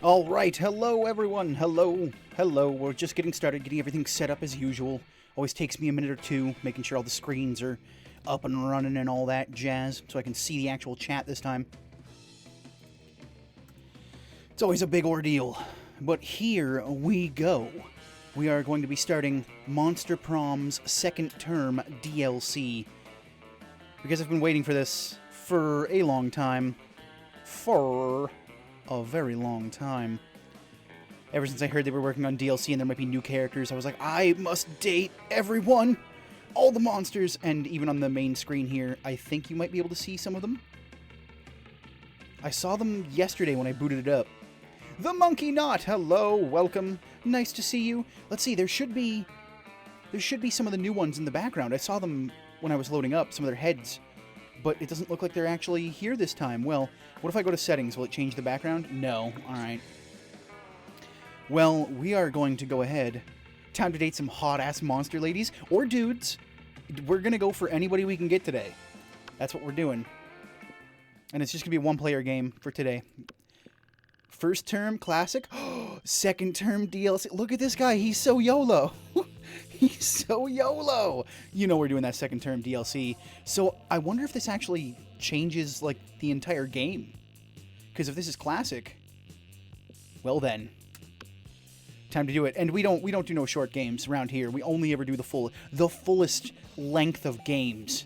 Alright, hello everyone, hello, we're just getting started, getting everything set up as usual. Always takes me a minute or two, making sure all the screens are up and running and all that jazz, so I can see the actual chat this time. It's always a big ordeal, but here we go. We are going to be starting Monster Prom's second term DLC, because I've been waiting for this for a long time. For a very long time. Ever since I heard they were working on DLC and there might be new characters, I was like, I must date everyone! All the monsters! And even on the main screen here, I think you might be able to see some of them. I saw them yesterday when I booted it up. The Monkey Knot! Hello, welcome. Nice to see you. Let's see, there should be some of the new ones in the background. I saw them when I was loading up, some of their heads. But it doesn't look like they're actually here this time. Well, what if I go to settings? Will it change the background? No. Alright. Well, we are going to go ahead. Time to date some hot-ass monster ladies. Or dudes. We're going to go for anybody we can get today. That's what we're doing. And it's just going to be a one-player game for today. First term, classic. Second term, DLC. Look at this guy. He's so YOLO. He's so YOLO! You know we're doing that second term DLC. So I wonder if this actually changes, like, the entire game. Because if this is classic, well then. Time to do it. And we don't do no short games around here. We only ever do the fullest length of games.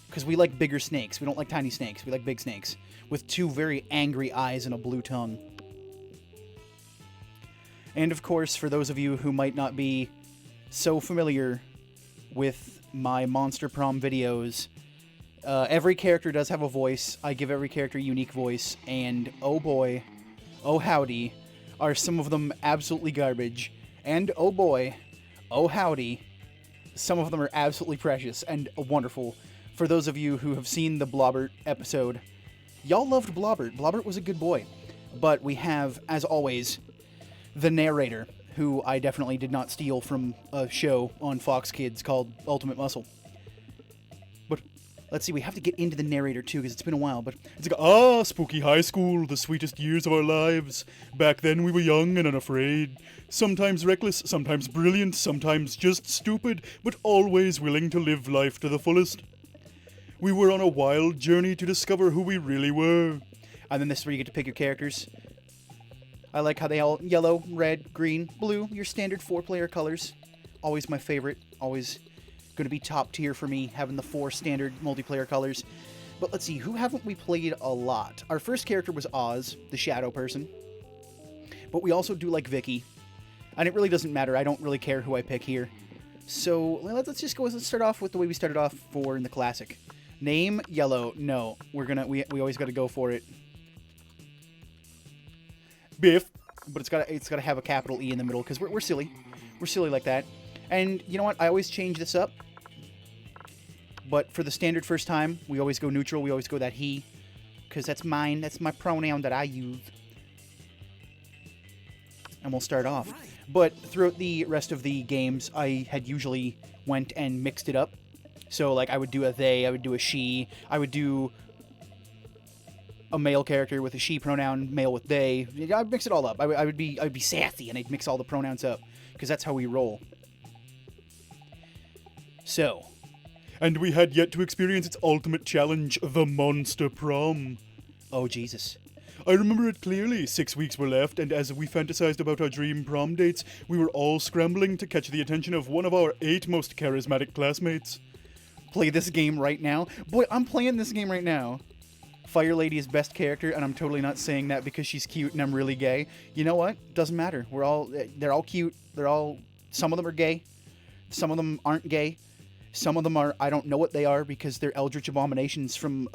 Because we like bigger snakes. We don't like tiny snakes. We like big snakes. With two very angry eyes and a blue tongue. And of course, for those of you who might not be so familiar with my Monster Prom videos, every character does have a voice. I give every character a unique voice, and oh boy, oh howdy, are some of them absolutely garbage, and oh boy, oh howdy, some of them are absolutely precious and wonderful. For those of you who have seen the Blobbert episode, y'all loved Blobbert. Blobbert was a good boy. But we have, as always, the narrator, who I definitely did not steal from a show on Fox Kids called Ultimate Muscle. But let's see, we have to get into the narrator too, because it's been a while, but it's like, spooky high school, the sweetest years of our lives. Back then we were young and unafraid. Sometimes reckless, sometimes brilliant, sometimes just stupid, but always willing to live life to the fullest. We were on a wild journey to discover who we really were. And then this is where you get to pick your characters. I like how they all yellow, red, green, blue, your standard 4-player colors. Always my favorite. Always going to be top tier for me, having the 4 standard multiplayer colors. But let's see, who haven't we played a lot? Our first character was Oz, the shadow person. But we also do like Vicky. And it really doesn't matter. I don't really care who I pick here. So let's just go. Let's start off with the way we started off in the classic. Name, yellow. No, we always got to go for it. Biff, but it's got to have a capital E in the middle because we're silly. We're silly like that. And you know what? I always change this up. But for the standard first time, we always go neutral. We always go that he, because that's mine. That's my pronoun that I use. And we'll start off. But throughout the rest of the games, I had usually went and mixed it up. So like I would do a they, I would do a she, I would do a male character with a she pronoun, male with they. I'd mix it all up. I would be sassy, and I'd mix all the pronouns up, because that's how we roll. So. And we had yet to experience its ultimate challenge, the Monster Prom. Oh, Jesus. I remember it clearly. 6 weeks were left, and as we fantasized about our dream prom dates, we were all scrambling to catch the attention of one of our 8 most charismatic classmates. Play this game right now? Boy, I'm playing this game right now. Fire Lady is best character, and I'm totally not saying that because she's cute and I'm really gay. You know what? Doesn't matter. They're all cute. Some of them are gay. Some of them aren't gay. Some of them are, I don't know what they are because they're Eldritch abominations from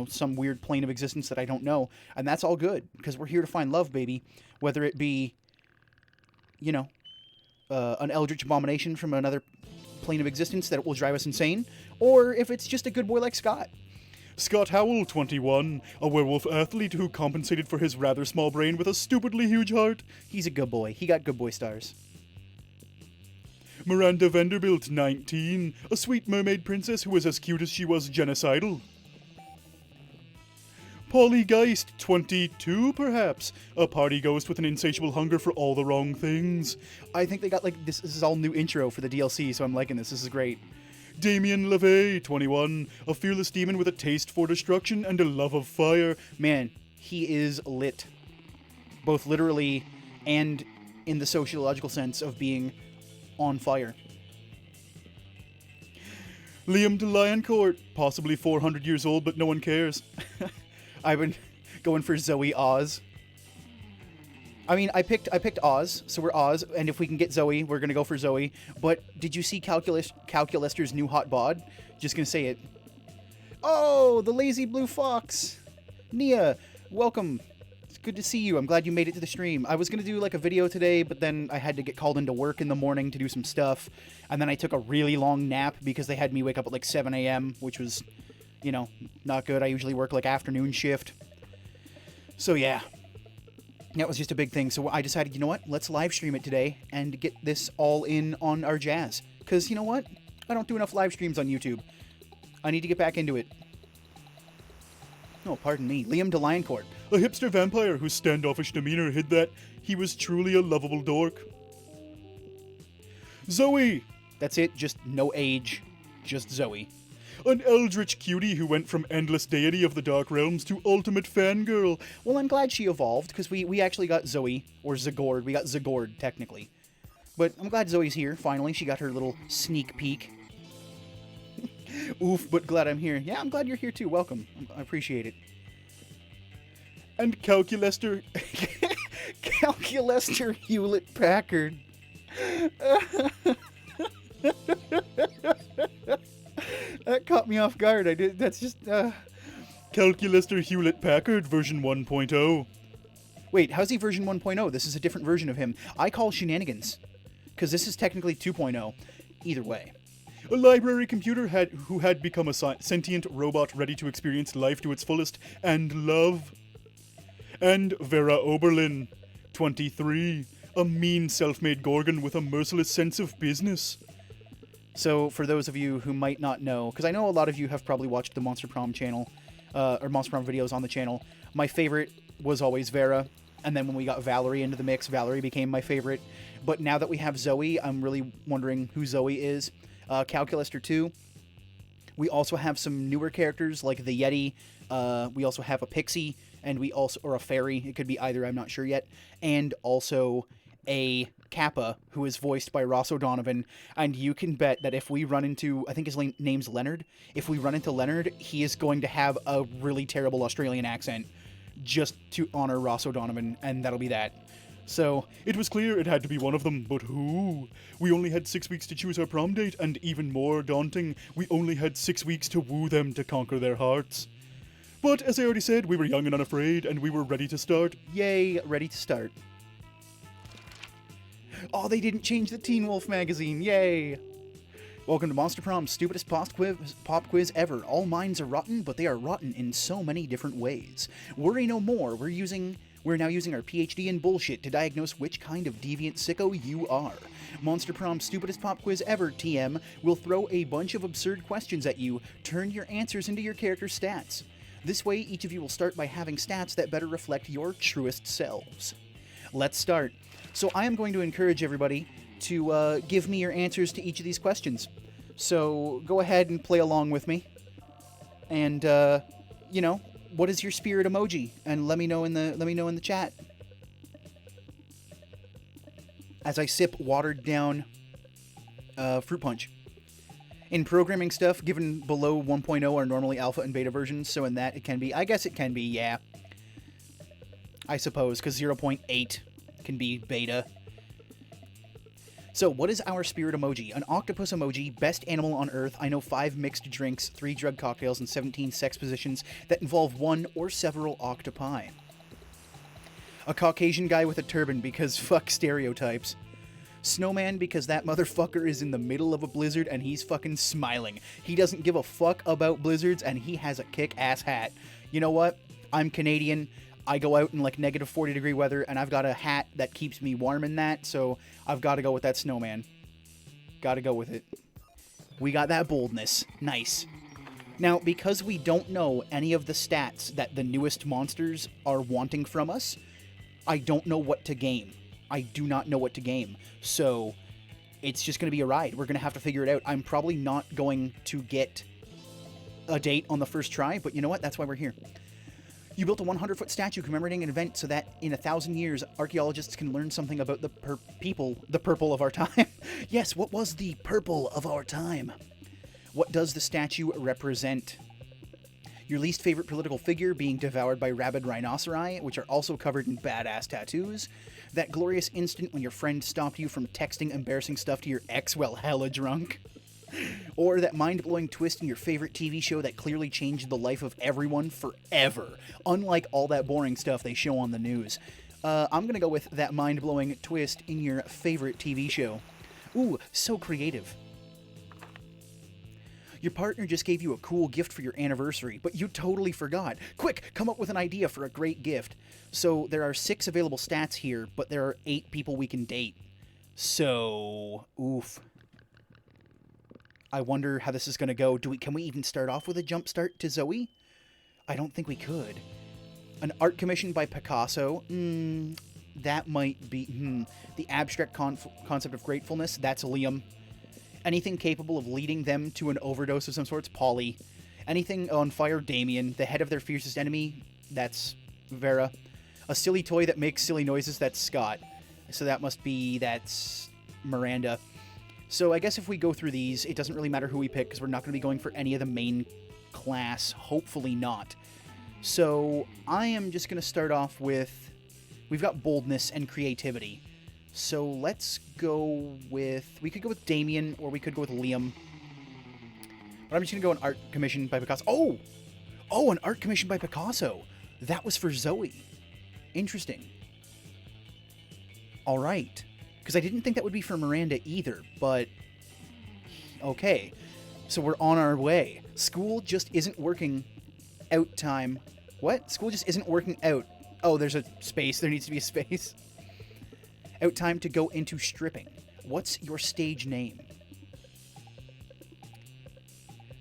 some weird plane of existence that I don't know. And that's all good because we're here to find love, baby. Whether it be, an Eldritch abomination from another plane of existence that will drive us insane, or if it's just a good boy like Scott. Scott Howell, 21, a werewolf athlete who compensated for his rather small brain with a stupidly huge heart. He's a good boy. He got good boy stars. Miranda Vanderbilt, 19, a sweet mermaid princess who was as cute as she was genocidal. Polygeist 22, perhaps. A party ghost with an insatiable hunger for all the wrong things. I think they got, like, this is all new intro for the DLC, so I'm liking this. This is great. Damien LeVay, 21. A fearless demon with a taste for destruction and a love of fire. Man, he is lit. Both literally and in the sociological sense of being on fire. Liam de Lioncourt, possibly 400 years old, but no one cares. I've been going for Zoe Oz. I mean, I picked Oz, so we're Oz, and if we can get Zoe, we're gonna go for Zoe. But did you see Calculester's new hot bod? Just gonna say it. Oh, the lazy blue fox. Nia, welcome. It's good to see you. I'm glad you made it to the stream. I was gonna do like a video today, but then I had to get called into work in the morning to do some stuff, and then I took a really long nap because they had me wake up at like 7 a.m., which was, you know, not good. I usually work like afternoon shift. So yeah. That was just a big thing, so I decided, you know what, let's live stream it today and get this all in on our jazz. Because, you know what, I don't do enough live streams on YouTube. I need to get back into it. Oh, pardon me, Liam de Lioncourt. A hipster vampire whose standoffish demeanor hid that he was truly a lovable dork. Zoe! That's it, just no age, just Zoe. An Eldritch Cutie who went from endless deity of the Dark Realms to ultimate fangirl. Well, I'm glad she evolved, because we actually got Zoe, or Zagord. We got Zagord, technically. But I'm glad Zoe's here, finally. She got her little sneak peek. Oof, but glad I'm here. Yeah, I'm glad you're here too. Welcome. I appreciate it. And Calculester... Calculester Hewlett-Packard. That caught me off guard. That's just, Calculester Hewlett-Packard version 1.0. Wait, how's he version 1.0? This is a different version of him. I call shenanigans. Because this is technically 2.0. Either way. A library computer who had become a sentient robot ready to experience life to its fullest and love. And Vera Oberlin, 23. A mean self-made Gorgon with a merciless sense of business. So, for those of you who might not know, because I know a lot of you have probably watched the Monster Prom channel, or Monster Prom videos on the channel, my favorite was always Vera, and then when we got Valerie into the mix, Valerie became my favorite. But now that we have Zoe, I'm really wondering who Zoe is. Calculester 2. We also have some newer characters, like the Yeti. We also have a Pixie, and we also, or a Fairy, it could be either, I'm not sure yet, and also a Kappa, who is voiced by Ross O'Donovan, and you can bet that if we run into, I think his name's Leonard, if we run into Leonard, he is going to have a really terrible Australian accent, just to honor Ross O'Donovan, and that'll be that. So, it was clear it had to be one of them, but who? We only had 6 weeks to choose our prom date, and even more daunting, we only had 6 weeks to woo them to conquer their hearts. But, as I already said, we were young and unafraid, and we were ready to start. Yay, ready to start. Oh, they didn't change the Teen Wolf magazine. Yay! Welcome to Monster Prom's stupidest pop quiz ever. All minds are rotten, but they are rotten in so many different ways. Worry no more. We're now using our PhD in bullshit to diagnose which kind of deviant sicko you are. Monster Prom's stupidest pop quiz ever, TM, will throw a bunch of absurd questions at you. Turn your answers into your character's stats. This way, each of you will start by having stats that better reflect your truest selves. Let's start. So I am going to encourage everybody to give me your answers to each of these questions. So go ahead and play along with me. And, you know, what is your spirit emoji? And let me know in the chat. As I sip watered down fruit punch. In programming stuff, given below 1.0 are normally alpha and beta versions, so in that it can be, I guess it can be, yeah. I suppose, because 0.8 can be beta. So, what is our spirit emoji? An octopus emoji, best animal on Earth. I know 5 mixed drinks, 3 drug cocktails, and 17 sex positions that involve one or several octopi. A Caucasian guy with a turban because fuck stereotypes. Snowman because that motherfucker is in the middle of a blizzard and he's fucking smiling. He doesn't give a fuck about blizzards and he has a kick-ass hat. You know what? I'm Canadian. I go out in like negative 40 degree weather and I've got a hat that keeps me warm in that, so I've got to go with that snowman. Got to go with it. We got that boldness. Nice. Now, because we don't know any of the stats that the newest monsters are wanting from us, I don't know what to game. I do not know what to game. So, it's just going to be a ride. We're going to have to figure it out. I'm probably not going to get a date on the first try, but you know what? That's why we're here. You built a 100-foot statue commemorating an event so that in 1,000 years, archaeologists can learn something about the purple of our time. Yes, what was the purple of our time? What does the statue represent? Your least favorite political figure being devoured by rabid rhinoceri, which are also covered in badass tattoos. That glorious instant when your friend stopped you from texting embarrassing stuff to your ex while hella drunk. Or that mind-blowing twist in your favorite TV show that clearly changed the life of everyone forever, unlike all that boring stuff they show on the news. I'm going to go with that mind-blowing twist in your favorite TV show. Ooh, so creative. Your partner just gave you a cool gift for your anniversary, but you totally forgot. Quick, come up with an idea for a great gift. So there are 6 available stats here, but there are 8 people we can date. So, oof. I wonder how this is going to go. Can we even start off with a jump start to Zoe? I don't think we could. An art commission by Picasso? That might be... The abstract concept of gratefulness? That's Liam. Anything capable of leading them to an overdose of some sorts? Polly. Anything on fire? Damien. The head of their fiercest enemy? That's Vera. A silly toy that makes silly noises? That's Scott. So that's Miranda. So I guess if we go through these, it doesn't really matter who we pick because we're not going to be going for any of the main class. Hopefully not. So I am just going to start off with... We've got boldness and creativity. So let's go with... We could go with Damien, or we could go with Liam. But I'm just going to go an art commission by Picasso. Oh, an art commission by Picasso. That was for Zoe. Interesting. All right. Because I didn't think that would be for Miranda either, but... Okay. So we're on our way. School just isn't working out time. What? School just isn't working out. Oh, there's a space. There needs to be a space. Out time to go into stripping. What's your stage name?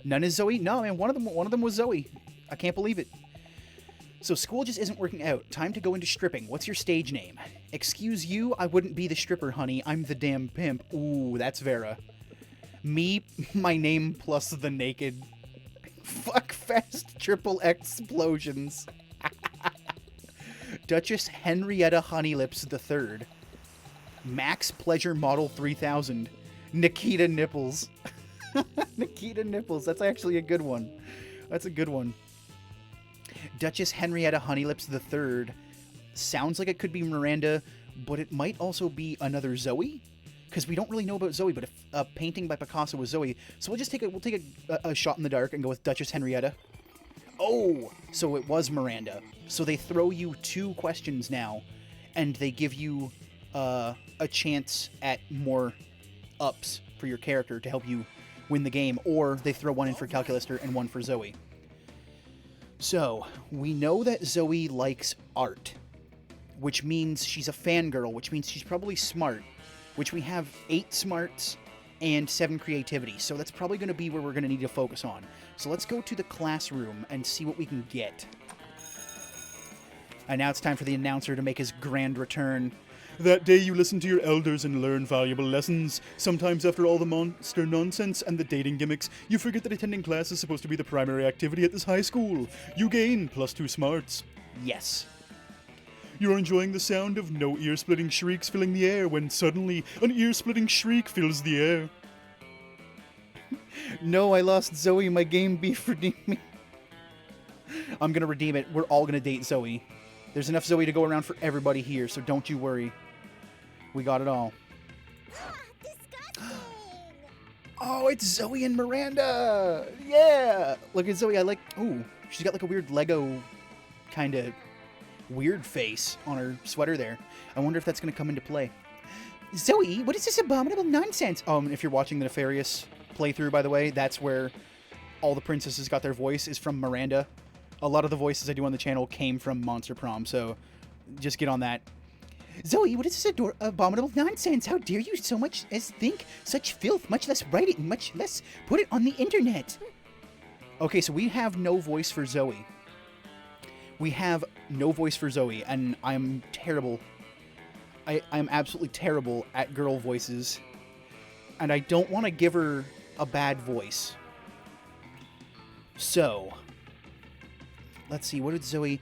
None is Zoe? No, man, one of them was Zoe. I can't believe it. So school just isn't working out. Time to go into stripping. What's your stage name? Excuse you, I wouldn't be the stripper, honey. I'm the damn pimp. Ooh, that's Vera. Me, my name plus the naked. Fuck fest triple explosions. Duchess Henrietta Honeylips III. Max Pleasure Model 3000. Nikita Nipples. Nikita Nipples. That's actually a good one. That's a good one. Duchess Henrietta Honeylips III. Sounds like it could be Miranda, but it might also be another Zoe. Because we don't really know about Zoe, but if a painting by Picasso was Zoe, so we'll take a shot in the dark and go with Duchess Henrietta. Oh, so it was Miranda. So they throw you 2 questions now, and they give you a chance at more ups for your character to help you win the game, or they throw one in for Calculister and one for Zoe. So, we know that Zoe likes art, which means she's a fangirl, which means she's probably smart, which we have 8 smarts and 7 creativity, so that's probably going to be where we're going to need to focus on. So let's go to the classroom and see what we can get. And now it's time for the announcer to make his grand return. That day you listen to your elders and learn valuable lessons. Sometimes after all the monster nonsense and the dating gimmicks, you forget that attending class is supposed to be the primary activity at this high school. You gain +2 smarts. Yes. You're enjoying the sound of no ear-splitting shrieks filling the air when suddenly an ear-splitting shriek fills the air. No, I lost Zoe. My game beef redeemed me. I'm going to redeem it. We're all going to date Zoe. There's enough Zoe to go around for everybody here, so don't you worry. We got it all. Oh, it's Zoe and Miranda! Yeah! Look at Zoe. Ooh, she's got like a weird Lego kind of weird face on her sweater there. I wonder if that's going to come into play. Zoe, what is this abominable nonsense? If you're watching the Nefarious playthrough, by the way, that's where all the princesses got their voice, is from Miranda. A lot of the voices I do on the channel came from Monster Prom, so just get on that. Zoe, what is this abominable nonsense? How dare you so much as think such filth, much less write it, much less put it on the internet. Okay, so we have no voice for Zoe. We have no voice for Zoe, and I'm terrible. I'm absolutely terrible at girl voices. And I don't want to give her a bad voice. So, let's see, what did Zoe...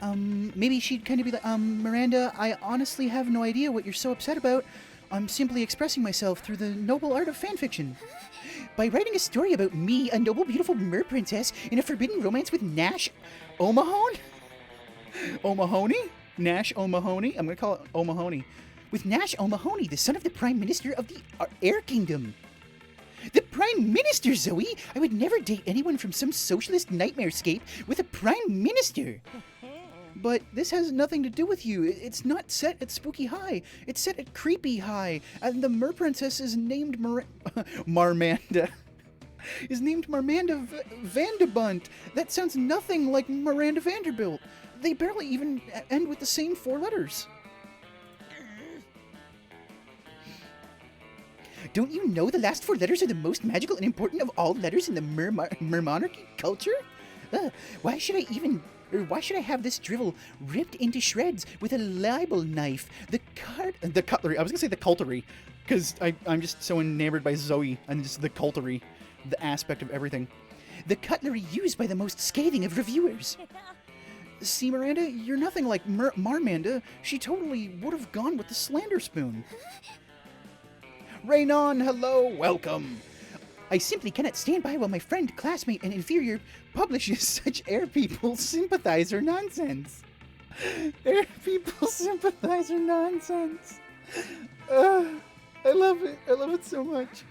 maybe she'd kind of be like, Miranda, I honestly have no idea what you're so upset about. I'm simply expressing myself through the noble art of fanfiction. By writing a story about me, a noble, beautiful mer princess, in a forbidden romance with Nash O'Mahony? O'Mahony? Nash O'Mahony? I'm going to call it O'Mahony. With Nash O'Mahony, the son of the Prime Minister of the Air Kingdom. The Prime Minister, Zoe! I would never date anyone from some socialist nightmarescape with a Prime Minister! But this has nothing to do with you. It's not set at Spooky High. It's set at Creepy High. And the Mer Princess is named Marmanda. Is named Marmanda Vandebunt. That sounds nothing like Miranda Vanderbilt. They barely even end with the same 4 letters. Don't you know the last 4 letters are the most magical and important of all letters in the Mer monarchy culture? Why should I have this drivel ripped into shreds with a libel knife? The cutlery. I was gonna say the cultery, because I'm just so enamored by Zoe and just the cultery, the aspect of everything. The cutlery used by the most scathing of reviewers. See, Miranda, you're nothing like Marmanda. She totally would have gone with the slander spoon. Raynon, hello, welcome. I simply cannot stand by while my friend, classmate, and inferior publishes such air people sympathizer nonsense. Air people sympathizer nonsense. I love it. I love it so much.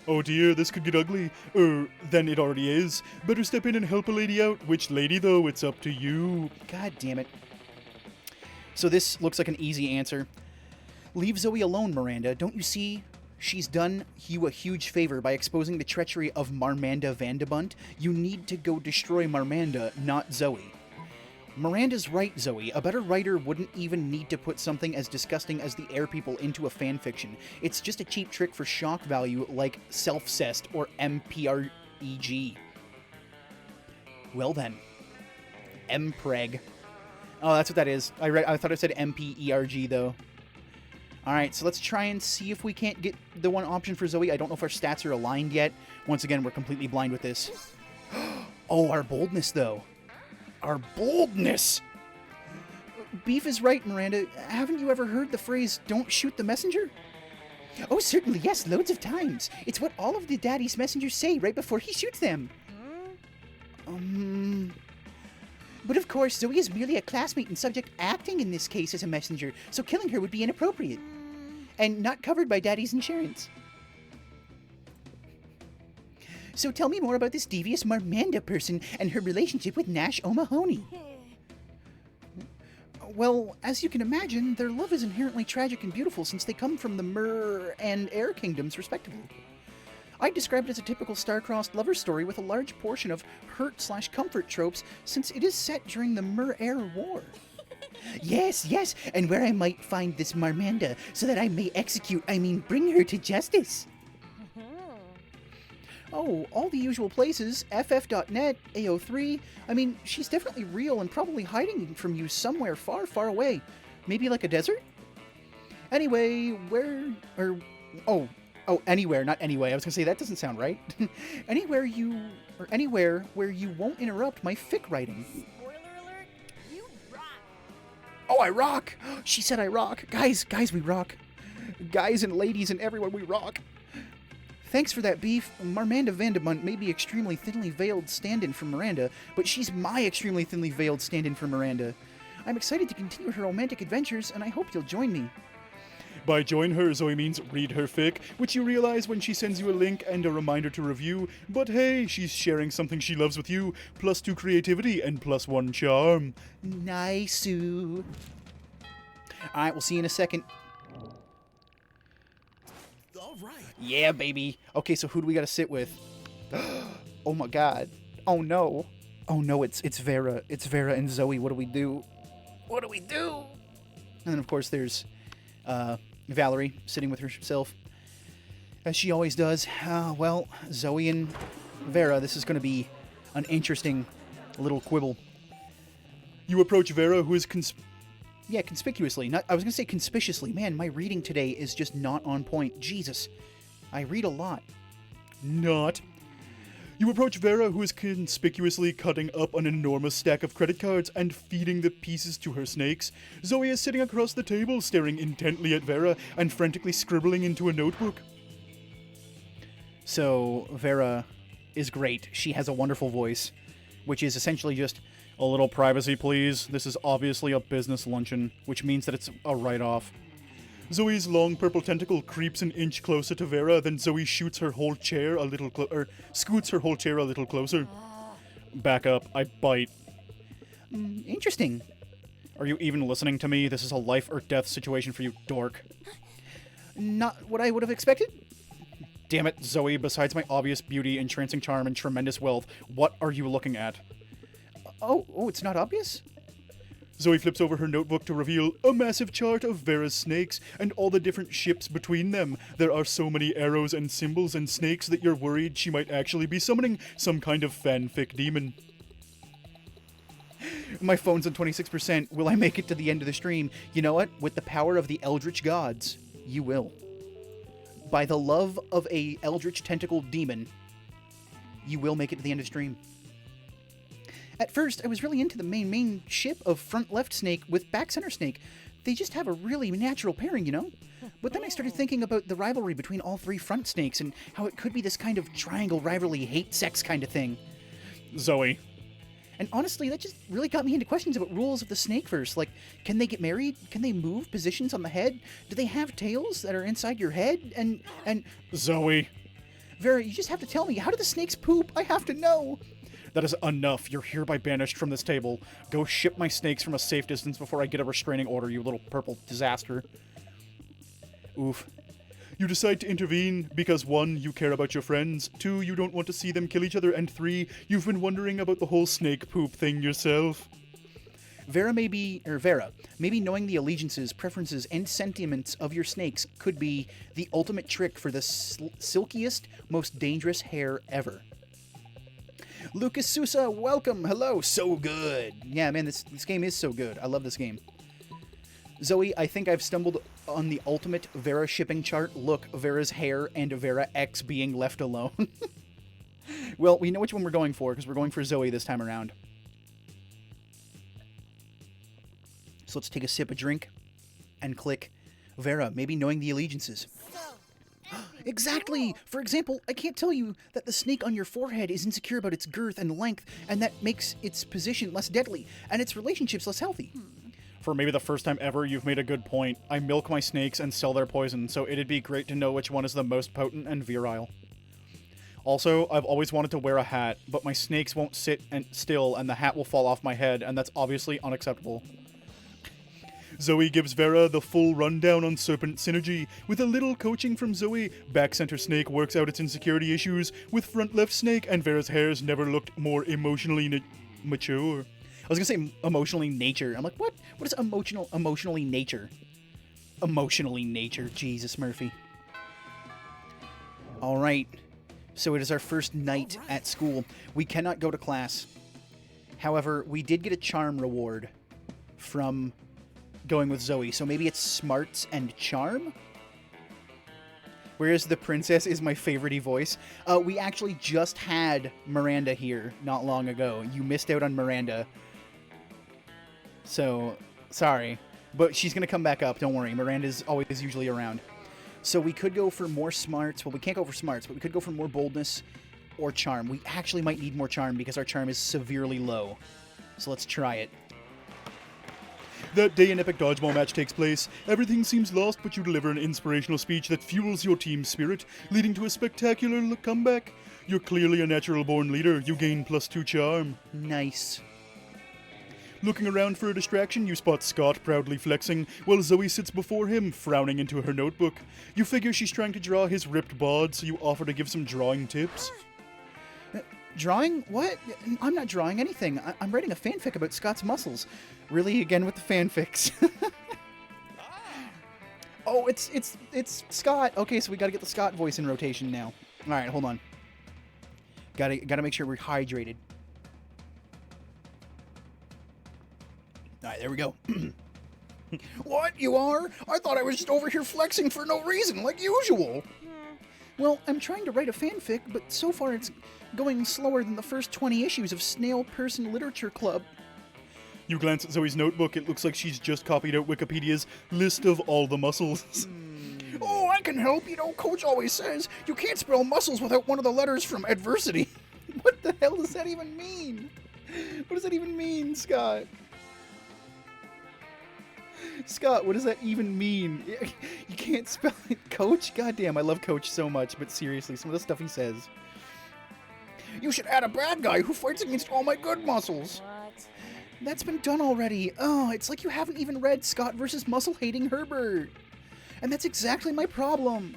Oh dear, this could get ugly. Then it already is. Better step in and help a lady out. Which lady, though? It's up to you. God damn it. So this looks like an easy answer. Leave Zoe alone, Miranda. Don't you see? She's done you a huge favor by exposing the treachery of Marmanda Vandebunt. You need to go destroy Marmanda, not Zoe. Miranda's right, Zoe. A better writer wouldn't even need to put something as disgusting as the air people into a fanfiction. It's just a cheap trick for shock value like self-cest or MPREG. Well then. Mpreg. Oh, that's what that is. I thought it said MPERG, though. Alright, so let's try and see if we can't get the one option for Zoe. I don't know if our stats are aligned yet. Once again, we're completely blind with this. Oh, our boldness, though. Our boldness! Beef is right, Miranda. Haven't you ever heard the phrase, don't shoot the messenger? Oh, certainly, yes, loads of times. It's what all of the daddy's messengers say right before he shoots them. But of course, Zoe is merely a classmate and subject acting in this case as a messenger, so killing her would be inappropriate. And not covered by Daddy's insurance. So tell me more about this devious Marmanda person and her relationship with Nash O'Mahony. Well, as you can imagine, their love is inherently tragic and beautiful since they come from the Mer and Air Kingdoms, respectively. I describe it as a typical star-crossed lover story with a large portion of hurt/comfort tropes since it is set during the Mer-Air War. Yes, and where I might find this Marmanda so that I may bring her to justice. Oh, all the usual places, ff.net, AO3. She's definitely real and probably hiding from you somewhere far, far away. Maybe like a desert? Anyway, anywhere, not anyway. I was gonna say, that doesn't sound right. Anywhere where you won't interrupt my fic writing. Spoiler alert, you rock. Oh, I rock! She said I rock. Guys, we rock. Guys and ladies and everyone, we rock. Thanks for that, Beef. Marmanda Vandebunt may be extremely thinly veiled stand-in for Miranda, but she's my extremely thinly veiled stand-in for Miranda. I'm excited to continue her romantic adventures, and I hope you'll join me. By join her, Zoe means read her fic, which you realize when she sends you a link and a reminder to review. But hey, she's sharing something she loves with you, +2 creativity and +1 charm. Nice-oo. Alright, we'll see you in a second. All right. Yeah, baby. Okay, so who do we gotta sit with? Oh my god. Oh no. Oh no, it's Vera. It's Vera and Zoe. What do we do? What do we do? And then, of course, there's Valerie sitting with herself, as she always does. Well, Zoe and Vera, this is going to be an interesting little quibble. You approach Vera, who is Yeah, conspicuously. Not, I was going to say conspicuously. Man, my reading today is just not on point. Jesus. I read a lot. not. You approach Vera, who is conspicuously cutting up an enormous stack of credit cards and feeding the pieces to her snakes. Zoe is sitting across the table, staring intently at Vera and frantically scribbling into a notebook. So, Vera is great. She has a wonderful voice, which is essentially just, A little privacy, please. This is obviously a business luncheon, which means that it's a write-off. Zoe's long purple tentacle creeps an inch closer to Vera, then Zoe shoots her whole chair a little scoots her whole chair a little closer. Back up, I bite. Interesting. Are you even listening to me? This is a life or death situation for you, dork. Not what I would have expected. Damn it, Zoe, besides my obvious beauty, entrancing charm, and tremendous wealth, what are you looking at? Oh, it's not obvious? Zoe flips over her notebook to reveal a massive chart of Vera's snakes and all the different ships between them. There are so many arrows and symbols and snakes that you're worried she might actually be summoning some kind of fanfic demon. My phone's on 26%. Will I make it to the end of the stream? You know what? With the power of the Eldritch gods, you will. By the love of a Eldritch tentacle demon, you will make it to the end of the stream. At first, I was really into the main ship of front left snake with back center snake. They just have a really natural pairing, you know? But then I started thinking about the rivalry between all three front snakes and how it could be this kind of triangle rivalry, hate sex kind of thing. Zoe. And honestly, that just really got me into questions about rules of the Snakeverse. Like, can they get married? Can they move positions on the head? Do they have tails that are inside your head? And Zoe. Vera, you just have to tell me, how do the snakes poop? I have to know. That is enough. You're hereby banished from this table. Go ship my snakes from a safe distance before I get a restraining order, you little purple disaster. Oof. You decide to intervene because 1, you care about your friends, 2, you don't want to see them kill each other, and 3, you've been wondering about the whole snake poop thing yourself. Vera, maybe knowing the allegiances, preferences, and sentiments of your snakes could be the ultimate trick for the silkiest, most dangerous hair ever. Lucas Sousa, welcome. Hello. So good. Yeah, man, this game is so good. I love this game. Zoe, I think I've stumbled on the ultimate Vera shipping chart. Look, Vera's hair and Vera X being left alone. Well, we know which one we're going for because we're going for Zoe this time around. So let's take a sip of drink and click Vera, maybe knowing the allegiances. Exactly! For example, I can't tell you that the snake on your forehead is insecure about its girth and length, and that makes its position less deadly, and its relationships less healthy. For maybe the first time ever, you've made a good point. I milk my snakes and sell their poison, so it'd be great to know which one is the most potent and virile. Also, I've always wanted to wear a hat, but my snakes won't sit still and the hat will fall off my head, and that's obviously unacceptable. Zoe gives Vera the full rundown on Serpent Synergy. With a little coaching from Zoe, back center snake works out its insecurity issues with front left snake, and Vera's hairs never looked more emotionally mature. I was gonna say emotionally nature. I'm like, what? What is emotionally nature? Emotionally nature. Jesus, Murphy. All right. So it is our first night at school. We cannot go to class. However, we did get a charm reward from going with Zoe, so maybe it's smarts and charm? Whereas the princess is my favorite voice. We actually just had Miranda here not long ago. You missed out on Miranda. So, sorry. But she's going to come back up, don't worry. Miranda's always usually around. So we could go for more smarts. Well, we can't go for smarts, but we could go for more boldness or charm. We actually might need more charm because our charm is severely low. So let's try it. That day an epic dodgeball match takes place. Everything seems lost, but you deliver an inspirational speech that fuels your team's spirit, leading to a spectacular comeback. You're clearly a natural-born leader. You gain +2 charm. Nice. Looking around for a distraction, you spot Scott proudly flexing, while Zoe sits before him, frowning into her notebook. You figure she's trying to draw his ripped bod, so you offer to give some drawing tips. Drawing? What? I'm not drawing anything. I'm writing a fanfic about Scott's muscles. Really, again with the fanfics. Oh, it's Scott. Okay, so we gotta get the Scott voice in rotation now. Alright, hold on. Gotta make sure we're hydrated. All right, there we go. What, you are? I thought I was just over here flexing for no reason, like usual. Well, I'm trying to write a fanfic, but so far it's going slower than the first 20 issues of Snail Person Literature Club. You glance at Zoe's notebook, it looks like she's just copied out Wikipedia's list of all the muscles. Oh, I can help. You know, Coach always says you can't spell muscles without one of the letters from adversity. What the hell does that even mean? What does that even mean, Scott? Scott, what does that even mean? You can't spell it, Coach? Goddamn, I love Coach so much, but seriously, some of the stuff he says. You should add a bad guy who fights against all my good muscles. What? That's been done already. Oh, it's like you haven't even read Scott versus Muscle-Hating Herbert. And that's exactly my problem.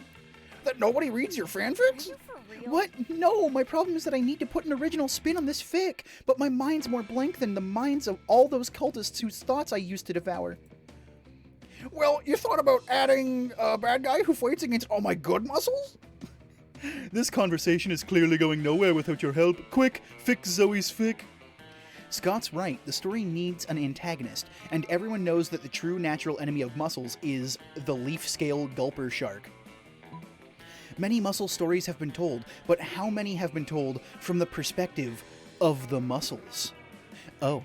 That nobody reads your fanfics? Are you for real? What? No, my problem is that I need to put an original spin on this fic, but my mind's more blank than the minds of all those cultists whose thoughts I used to devour. Well, you thought about adding a bad guy who fights against all my good muscles? This conversation is clearly going nowhere without your help. Quick, fix Zoe's fic. Scott's right, the story needs an antagonist, and everyone knows that the true natural enemy of muscles is the leaf-scale gulper shark. Many muscle stories have been told, but how many have been told from the perspective of the muscles? Oh.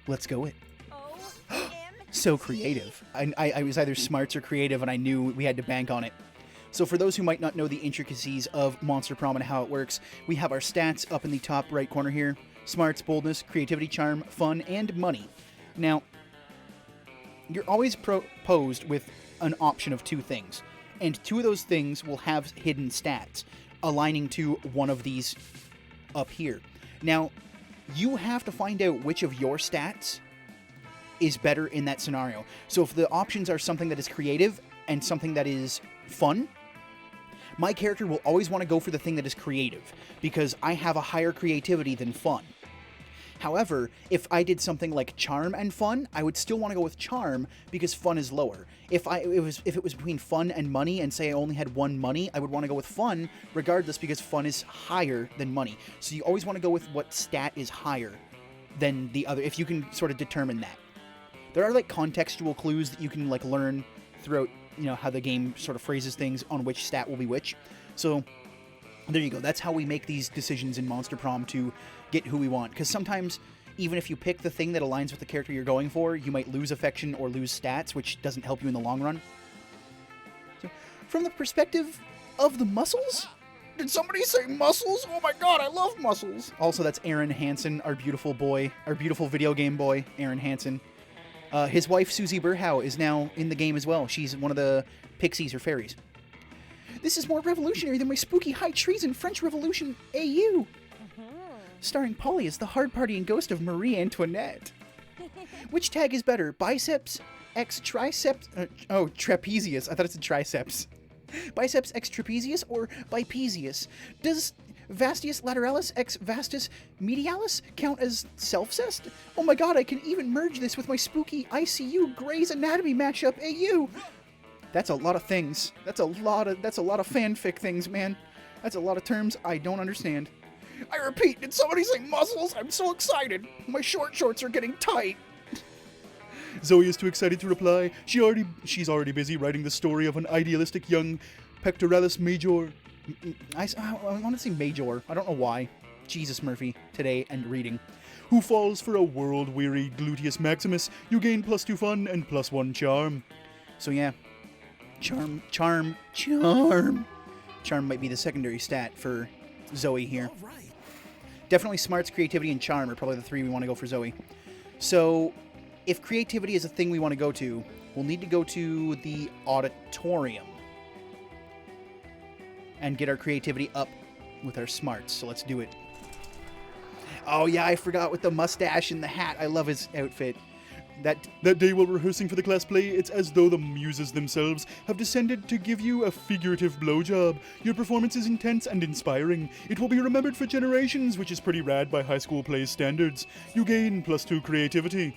Let's go it. OMG. So creative. I was either smarts or creative, and I knew we had to bank on it. So for those who might not know the intricacies of Monster Prom and how it works, we have our stats up in the top right corner here. Smarts, boldness, creativity, charm, fun, and money. Now, you're always posed with an option of two things, and two of those things will have hidden stats, aligning to one of these up here. Now, you have to find out which of your stats is better in that scenario. So if the options are something that is creative and something that is fun, my character will always want to go for the thing that is creative, because I have a higher creativity than fun. However, if I did something like charm and fun, I would still want to go with charm because fun is lower. If it was between fun and money, and say I only had one money, I would want to go with fun regardless because fun is higher than money. So you always want to go with what stat is higher than the other, if you can sort of determine that. There are like contextual clues that you can like learn throughout, you know, how the game sort of phrases things on which stat will be which. So there you go. That's how we make these decisions in Monster Prom to get who we want. Because sometimes, even if you pick the thing that aligns with the character you're going for, you might lose affection or lose stats, which doesn't help you in the long run. So, from the perspective of the muscles? Did somebody say muscles? Oh my god, I love muscles! Also, that's Aaron Hansen, our beautiful boy, our beautiful video game boy, Aaron Hansen. His wife, Susie Burhow, is now in the game as well. She's one of the pixies or fairies. This is more revolutionary than my spooky high treason French Revolution AU. Starring Polly as the hard-partying ghost of Marie Antoinette. Which tag is better? Biceps x triceps? Trapezius. I thought it said triceps. Biceps x trapezius or bipesius? Does Vastius lateralis x vastus medialis count as self-cest? Oh my god, I can even merge this with my spooky ICU Grey's Anatomy matchup AU. That's a lot of things. That's a lot of fanfic things, man. That's a lot of terms I don't understand. I repeat, did somebody say muscles? I'm so excited. My short shorts are getting tight. Zoe is too excited to reply. She's already busy writing the story of an idealistic young pectoralis major. I want to say major. I don't know why. Jesus, Murphy. Today and reading. Who falls for a world-weary gluteus maximus. You gain +2 fun and +1 charm. So yeah. Charm might be the secondary stat for Zoe here. All right. Definitely smarts, creativity, and charm are probably the three we want to go for Zoe. So, if creativity is a thing we want to go to, we'll need to go to the auditorium and get our creativity up with our smarts. So let's do it. Oh yeah, I forgot with the mustache and the hat. I love his outfit. That day while rehearsing for the class play, it's as though the muses themselves have descended to give you a figurative blowjob. Your performance is intense and inspiring. It will be remembered for generations, which is pretty rad by high school plays standards. You gain +2 creativity.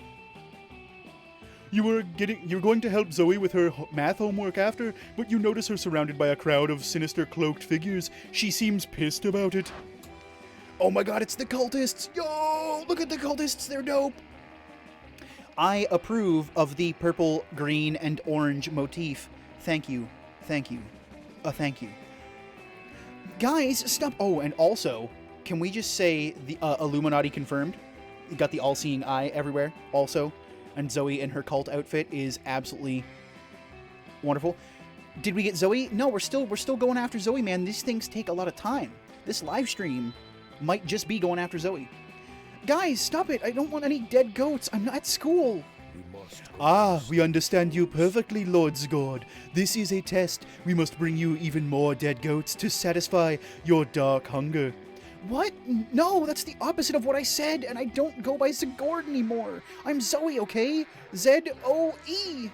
You're going to help Zoe with her math homework after, but you notice her surrounded by a crowd of sinister cloaked figures. She seems pissed about it. Oh my god, it's the cultists! Yo! Look at the cultists, they're dope! I approve of the purple, green, and orange motif. Thank you. Thank you. Thank you. Guys, stop. Oh, and also, can we just say the Illuminati confirmed? You got the all-seeing eye everywhere, also. And Zoe in her cult outfit is absolutely wonderful. Did we get Zoe? No, we're still going after Zoe, man. These things take a lot of time. This live stream might just be going after Zoe. Guys, stop it. I don't want any dead goats. I'm not at school. Ah, we understand you perfectly, Lord Zagord. This is a test. We must bring you even more dead goats to satisfy your dark hunger. What? No, that's the opposite of what I said, and I don't go by Zagord anymore. I'm Zoe, okay? Z-O-E.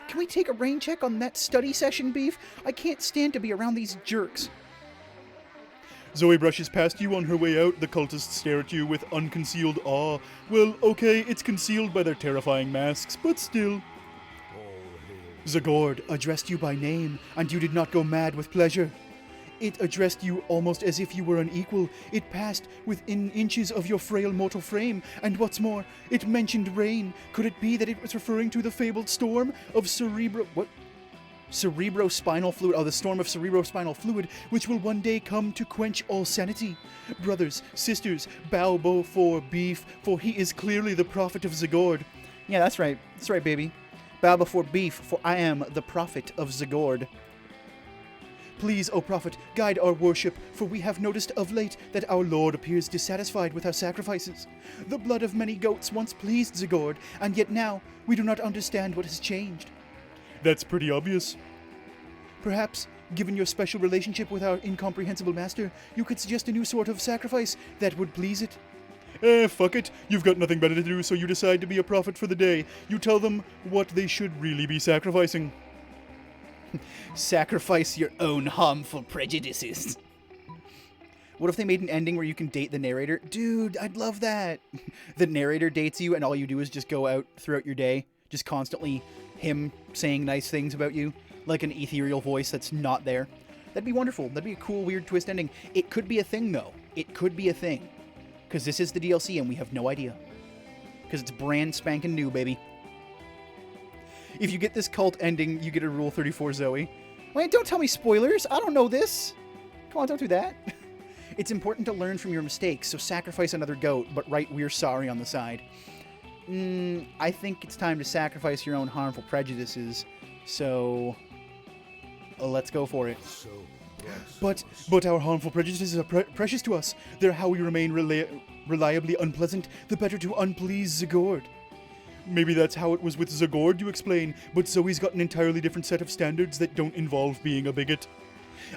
Can we take a rain check on that study session, Beef? I can't stand to be around these jerks. Zoe brushes past you on her way out. The cultists stare at you with unconcealed awe. Well, okay, it's concealed by their terrifying masks, but still. Zagord addressed you by name, and you did not go mad with pleasure. It addressed you almost as if you were an equal. It passed within inches of your frail mortal frame, and what's more, it mentioned rain. Could it be that it was referring to the fabled storm of cerebrospinal fluid. Oh, the storm of cerebrospinal fluid, which will one day come to quench all sanity. Brothers, sisters, bow before Beef, for he is clearly the prophet of Zagord. Yeah, that's right. That's right, baby. Bow before Beef, for I am the prophet of Zagord. Please, O prophet, guide our worship, for we have noticed of late that our Lord appears dissatisfied with our sacrifices. The blood of many goats once pleased Zagord, and yet now we do not understand what has changed. That's pretty obvious. Perhaps, given your special relationship with our incomprehensible master, you could suggest a new sort of sacrifice that would please it. Fuck it. You've got nothing better to do, so you decide to be a prophet for the day. You tell them what they should really be sacrificing. Sacrifice your own harmful prejudices. What if they made an ending where you can date the narrator? Dude, I'd love that. The narrator dates you and all you do is just go out throughout your day, just constantly him saying nice things about you, like an ethereal voice that's not there. That'd be wonderful. That'd be a cool, weird twist ending. It could be a thing, though. It could be a thing. Because this is the DLC and we have no idea. Because it's brand spanking new, baby. If you get this cult ending, you get a Rule 34 Zoe. Wait, don't tell me spoilers. I don't know this. Come on, don't do that. It's important to learn from your mistakes, so sacrifice another goat, but write "we're sorry" on the side. I think it's time to sacrifice your own harmful prejudices, so let's go for it. But our harmful prejudices are precious to us. They're how we remain reliably unpleasant, the better to unplease Zagord. Maybe that's how it was with Zagord, you explain, but Zoe's got an entirely different set of standards that don't involve being a bigot.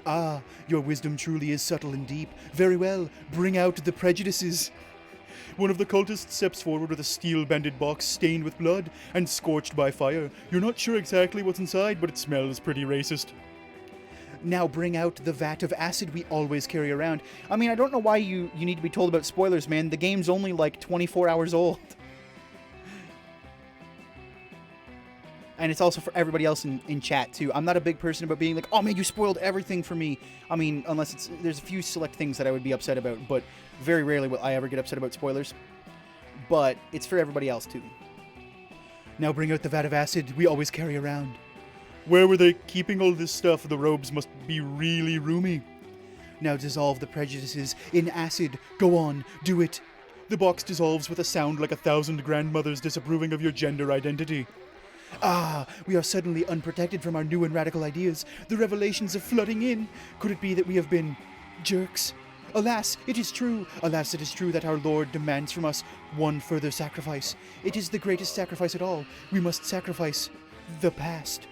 Ah, your wisdom truly is subtle and deep. Very well, bring out the prejudices. One of the cultists steps forward with a steel-banded box stained with blood and scorched by fire. You're not sure exactly what's inside, but it smells pretty racist. Now bring out the vat of acid we always carry around. I mean, I don't know why you need to be told about spoilers, man. The game's only like 24 hours old. And it's also for everybody else in chat, too. I'm not a big person about being like, oh, man, you spoiled everything for me. I mean, unless there's a few select things that I would be upset about, but very rarely will I ever get upset about spoilers. But it's for everybody else, too. Now bring out the vat of acid we always carry around. Where were they keeping all this stuff? The robes must be really roomy. Now dissolve the prejudices in acid. Go on, do it. The box dissolves with a sound like 1,000 grandmothers disapproving of your gender identity. Ah, we are suddenly unprotected from our new and radical ideas. The revelations are flooding in. Could it be that we have been jerks? Alas, it is true. Alas, it is true that our Lord demands from us one further sacrifice. It is the greatest sacrifice at all. We must sacrifice the past.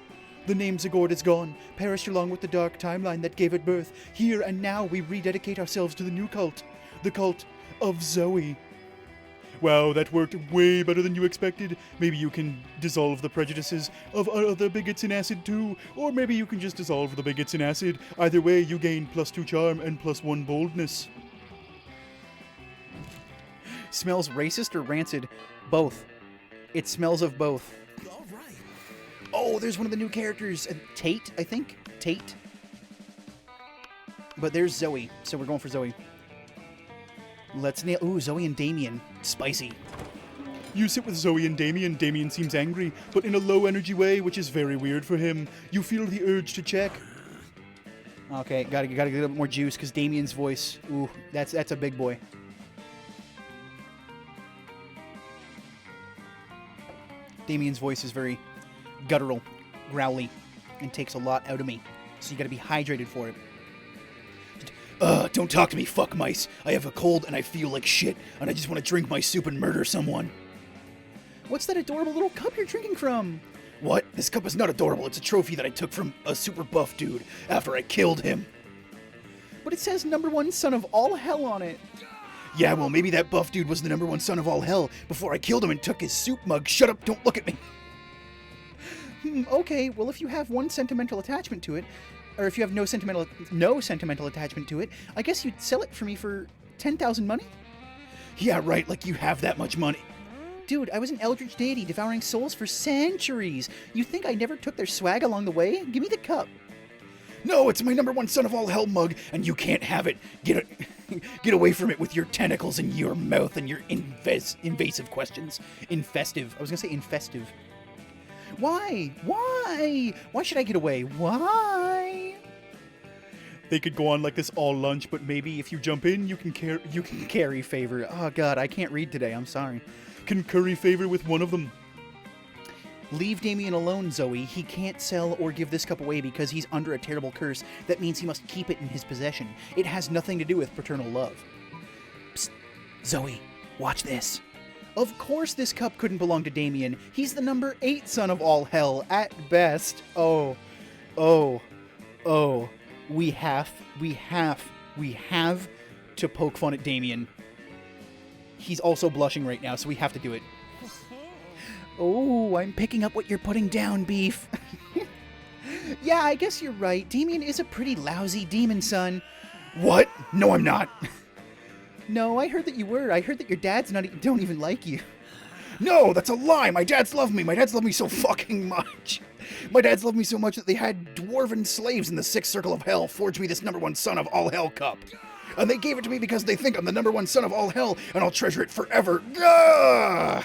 The name Zagord is gone, perished along with the dark timeline that gave it birth. Here and now we rededicate ourselves to the new cult. The cult of Zoe. Wow, that worked way better than you expected. Maybe you can dissolve the prejudices of other bigots in acid too, or maybe you can just dissolve the bigots in acid. Either way, you gain +2 charm and +1 boldness. Smells racist or rancid? Both. It smells of both. All right. Oh, there's one of the new characters. Tate, I think? Tate. But there's Zoe, so we're going for Zoe. Let's nail... Ooh, Zoe and Damien. Spicy. You sit with Zoe and Damien. Damien seems angry, but in a low-energy way, which is very weird for him. You feel the urge to check. Okay, gotta get a little bit more juice, because Damien's voice... Ooh, that's a big boy. Damien's voice is very guttural, growly, and takes a lot out of me. So you gotta be hydrated for it. Don't talk to me, fuck mice. I have a cold and I feel like shit, and I just want to drink my soup and murder someone. What's that adorable little cup you're drinking from? What? This cup is not adorable. It's a trophy that I took from a super buff dude after I killed him. But it says #1 son of all hell on it. Yeah, well, maybe that buff dude was the #1 son of all hell before I killed him and took his soup mug. Shut up, don't look at me. Okay, well, if you have one sentimental attachment to it, or if you have no sentimental attachment to it, I guess you'd sell it for me for 10,000 money? Yeah, right, like you have that much money. Dude, I was an Eldritch deity devouring souls for centuries. You think I never took their swag along the way? Give me the cup. No, it's my #1 son of all hell mug, and you can't have it. Get away from it with your tentacles in your mouth and your invasive questions. Infestive. I was gonna say infestive. Why? Why? Why should I get away? Why? They could go on like this all lunch, but maybe if you jump in, you can Carry favor. Oh god, I can't read today. I'm sorry. can curry favor with one of them. Leave Damien alone, Zoe. He can't sell or give this cup away because he's under a terrible curse. That means he must keep it in his possession. It has nothing to do with paternal love. Psst. Zoe, watch this. Of course this cup couldn't belong to Damien. He's the #8 son of all hell, at best. Oh. We have to poke fun at Damien. He's also blushing right now, so we have to do it. Oh, I'm picking up what you're putting down, Beef. Yeah, I guess you're right. Damien is a pretty lousy demon son. What? No, I'm not. No, I heard that you were. I heard that your dads don't even like you. No, that's a lie. My dads love me. My dads love me so fucking much. My dads love me so much that they had dwarven slaves in the 6th circle of hell forge me this #1 son of all hell cup. And they gave it to me because they think I'm the #1 son of all hell, and I'll treasure it forever. Gah!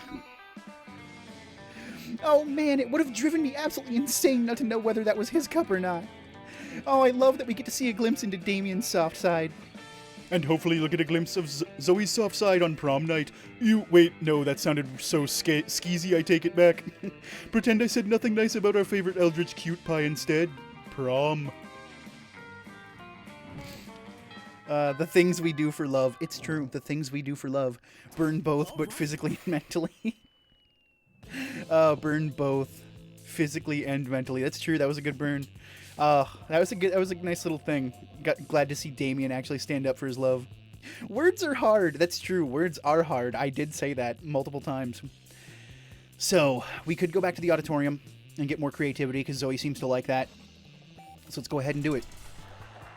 Oh man, it would have driven me absolutely insane not to know whether that was his cup or not. Oh, I love that we get to see a glimpse into Damien's soft side. And hopefully you'll get a glimpse of Zoe's soft side on prom night. Wait, no, that sounded so skeezy, I take it back. Pretend I said nothing nice about our favorite Eldritch cute pie instead. Prom. The things we do for love. It's true, the things we do for love. Burn both, but physically and mentally. Burn both, physically and mentally. That's true, that was a good burn. That was a nice little thing. Glad to see Damien actually stand up for his love. Words are hard. That's true. Words are hard. I did say that multiple times. So, we could go back to the auditorium and get more creativity because Zoe seems to like that. So let's go ahead and do it.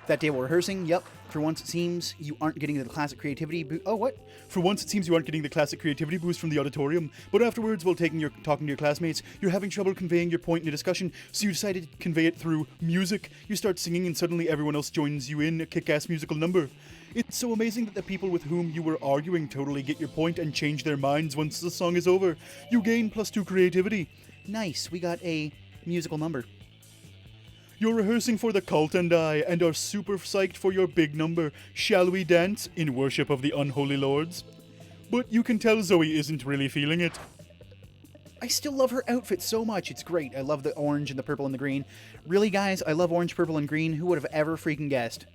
That day we're rehearsing. Yep. For once it seems you aren't getting the classic creativity oh, what? For once it seems you aren't getting the classic creativity boost from the auditorium, but afterwards, while talking to your classmates, you're having trouble conveying your point in a discussion, so you decided to convey it through music. You start singing and suddenly everyone else joins you in a kick-ass musical number. It's so amazing that the people with whom you were arguing totally get your point and change their minds once the song is over. You gain +2 creativity. Nice, we got a musical number. You're rehearsing for the cult and are super psyched for your big number. Shall we dance in worship of the unholy lords? But you can tell Zoe isn't really feeling it. I still love her outfit so much. It's great. I love the orange and the purple and the green. Really, guys, I love orange, purple, and green. Who would have ever freaking guessed?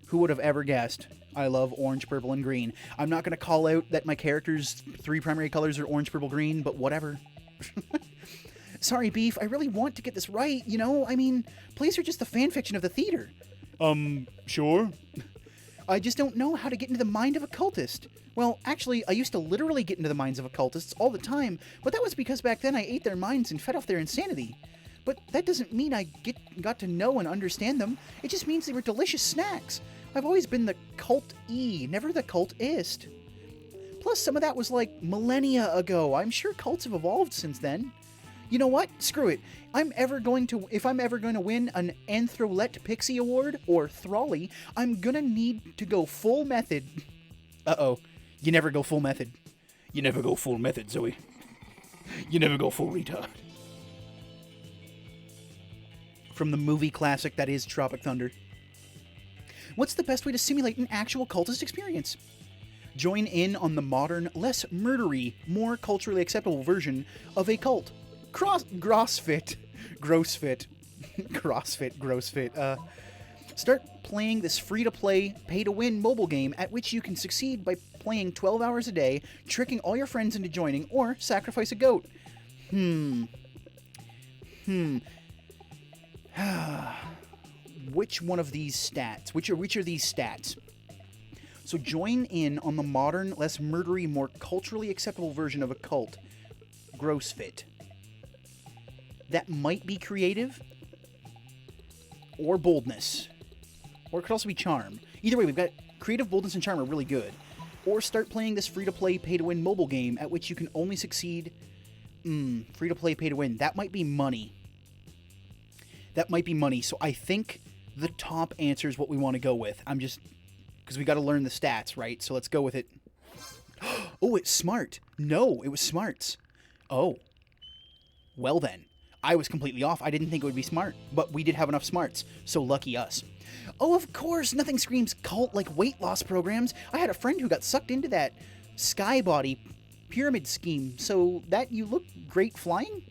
Who would have ever guessed? I love orange, purple, and green. I'm not going to call out that my character's 3 primary colors are orange, purple, green, but whatever. Sorry, Beef, I really want to get this right, you know? I mean, plays are just the fanfiction of the theater. Sure? I just don't know how to get into the mind of a cultist. Well, actually, I used to literally get into the minds of occultists all the time, but that was because back then I ate their minds and fed off their insanity. But that doesn't mean I got to know and understand them. It just means they were delicious snacks. I've always been the cult-y, never the cultist. Plus, some of that was like millennia ago. I'm sure cults have evolved since then. You know what? Screw it. If I'm ever going to win an Anthrolette Pixie Award or Throlly, I'm gonna need to go full method. Uh-oh. You never go full method. You never go full method, Zoe. You never go full retard. From the movie classic that is Tropic Thunder. What's the best way to simulate an actual cultist experience? Join in on the modern, less murdery, more culturally acceptable version of a cult. Grossfit. Start playing this free-to-play, pay-to-win mobile game at which you can succeed by playing 12 hours a day, tricking all your friends into joining, or sacrifice a goat. Which one of these stats? Which are these stats? So join in on the modern, less murdery, more culturally acceptable version of a cult. Grossfit. That might be creative. Or boldness. Or it could also be charm. Either way, we've got creative, boldness, and charm are really good. Or start playing this free-to-play, pay-to-win mobile game at which you can only succeed... free-to-play, pay-to-win. That might be money. So I think the top answer is what we want to go with. I'm just... because we got to learn the stats, right? So let's go with it. Oh, it's smart. No, it was smarts. Oh. Well then. I was completely off. I didn't think it would be smart. But we did have enough smarts. So lucky us. Oh, of course. Nothing screams cult like weight loss programs. I had a friend who got sucked into that Skybody pyramid scheme. So that you look great flying?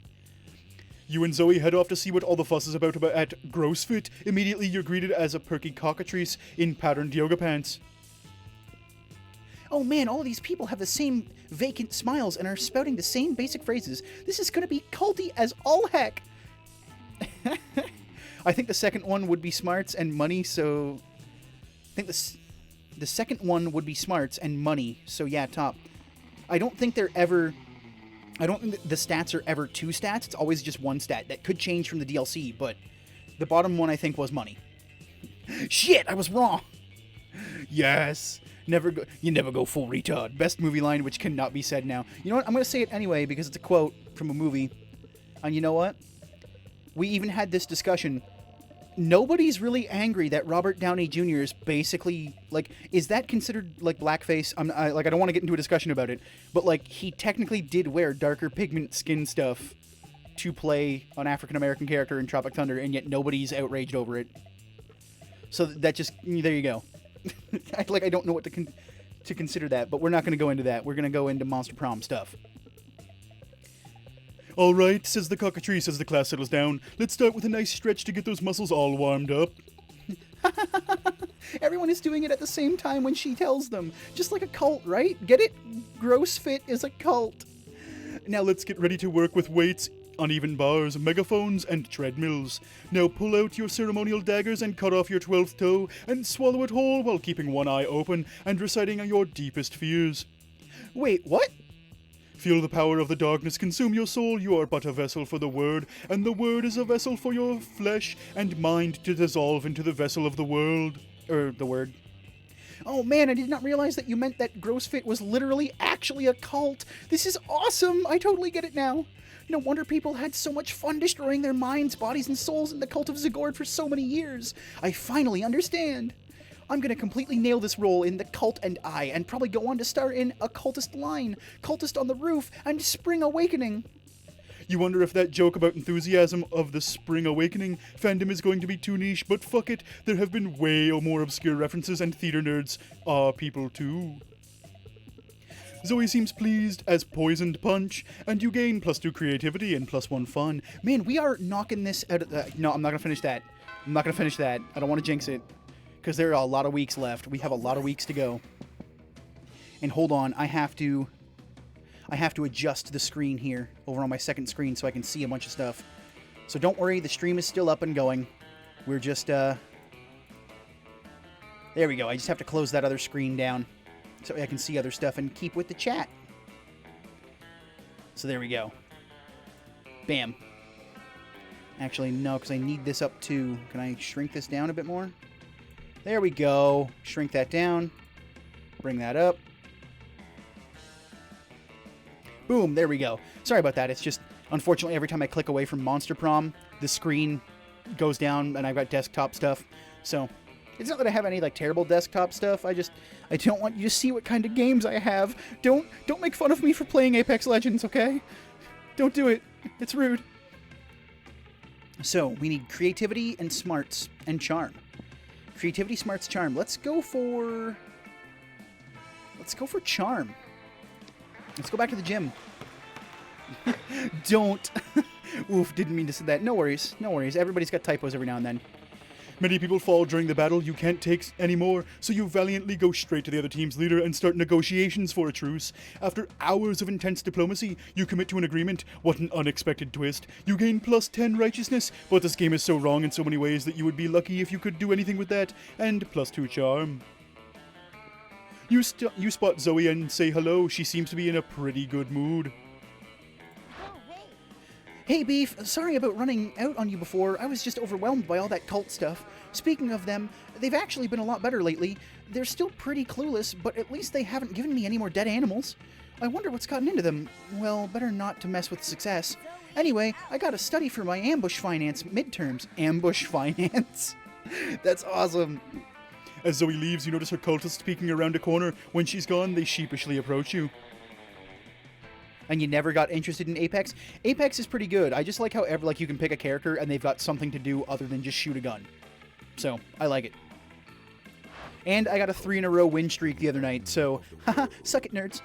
You and Zoe head off to see what all the fuss is about at Grossfit. Immediately, you're greeted as a perky cockatrice in patterned yoga pants. Oh man, all of these people have the same vacant smiles and are spouting the same basic phrases. This is going to be culty as all heck. I think the second one would be smarts and money, so... I think the second one would be smarts and money, so yeah, top. I don't think the stats are ever two stats. It's always just one stat. That could change from the DLC, but the bottom one I think was money. Shit, I was wrong. Yes. You never go full retard. Best movie line which cannot be said now. You know what? I'm going to say it anyway because it's a quote from a movie. And you know what? We even had this discussion. Nobody's really angry that Robert Downey Jr. is basically, like, is that considered, like, blackface? I don't want to get into a discussion about it, but, like, he technically did wear darker pigment skin stuff to play an African-American character in Tropic Thunder, and yet nobody's outraged over it. So that just, there you go. I don't know what to consider that, but we're not going to go into that. We're going to go into Monster Prom stuff. All right, says the cockatrice as the class settles down. Let's start with a nice stretch to get those muscles all warmed up. Everyone is doing it at the same time when she tells them. Just like a cult, right? Get it? Grossfit is a cult. Now let's get ready to work with weights, uneven bars, megaphones, and treadmills. Now pull out your ceremonial daggers and cut off your 12th toe and swallow it whole while keeping one eye open and reciting your deepest fears. Wait, what? Feel the power of the darkness consume your soul. You are but a vessel for the word, and the word is a vessel for your flesh and mind to dissolve into the vessel of the world. The word. Oh man, I did not realize that you meant that Grossfit was literally actually a cult. This is awesome. I totally get it now. No wonder people had so much fun destroying their minds, bodies, and souls in the cult of Zagord for so many years. I finally understand. I'm gonna completely nail this role in The Cult and I, and probably go on to star in A Cultist Line, Cultist on the Roof, and Spring Awakening. You wonder if that joke about enthusiasm of the Spring Awakening fandom is going to be too niche, but fuck it, there have been way more obscure references, and theater nerds are people too. Zoe seems pleased as Poisoned Punch, and you gain +2 creativity and +1 fun. Man, we are knocking this out of the... No, I'm not gonna finish that. I don't want to jinx it. Because there are a lot of weeks left. We have a lot of weeks to go. And hold on, I have to adjust the screen here over on my second screen so I can see a bunch of stuff. So don't worry, the stream is still up and going. We're just, there we go. I just have to close that other screen down so I can see other stuff and keep with the chat. So there we go. Bam. Actually, no, because I need this up too. Can I shrink this down a bit more? There we go. Shrink that down. Bring that up. Boom, there we go. Sorry about that. It's just, Unfortunately, every time I click away from Monster Prom, the screen goes down and I've got desktop stuff. So it's not that I have any like terrible desktop stuff. I don't want you to see what kind of games I have. Don't make fun of me for playing Apex Legends, okay? Don't do it. It's rude. So we need creativity and smarts and charm. Creativity, smarts, charm. Let's go for charm. Let's go back to the gym. Don't. Oof, didn't mean to say that. No worries. No worries. Everybody's got typos every now and then. Many people fall during the battle you can't take anymore, so you valiantly go straight to the other team's leader and start negotiations for a truce. After hours of intense diplomacy, you commit to an agreement. What an unexpected twist. You gain plus 10 righteousness, but this game is so wrong in so many ways that you would be lucky if you could do anything with that, and plus 2 charm. You spot Zoe and say hello. She seems to be in a pretty good mood. Oh, hey. Hey, Beef, sorry about running out on you before. I was just overwhelmed by all that cult stuff. Speaking of them, they've actually been a lot better lately. They're still pretty clueless, but at least they haven't given me any more dead animals. I wonder what's gotten into them. Well, better not to mess with success. Anyway, I gotta study for my ambush finance midterms. Ambush finance? That's awesome. As Zoe leaves, you notice her cultists peeking around a corner. When she's gone, they sheepishly approach you. And you never got interested in Apex? Apex is pretty good. I just like how you can pick a character and they've got something to do other than just shoot a gun. So, I like it. And I got a 3-in-a-row win streak the other night, so haha, suck it, nerds.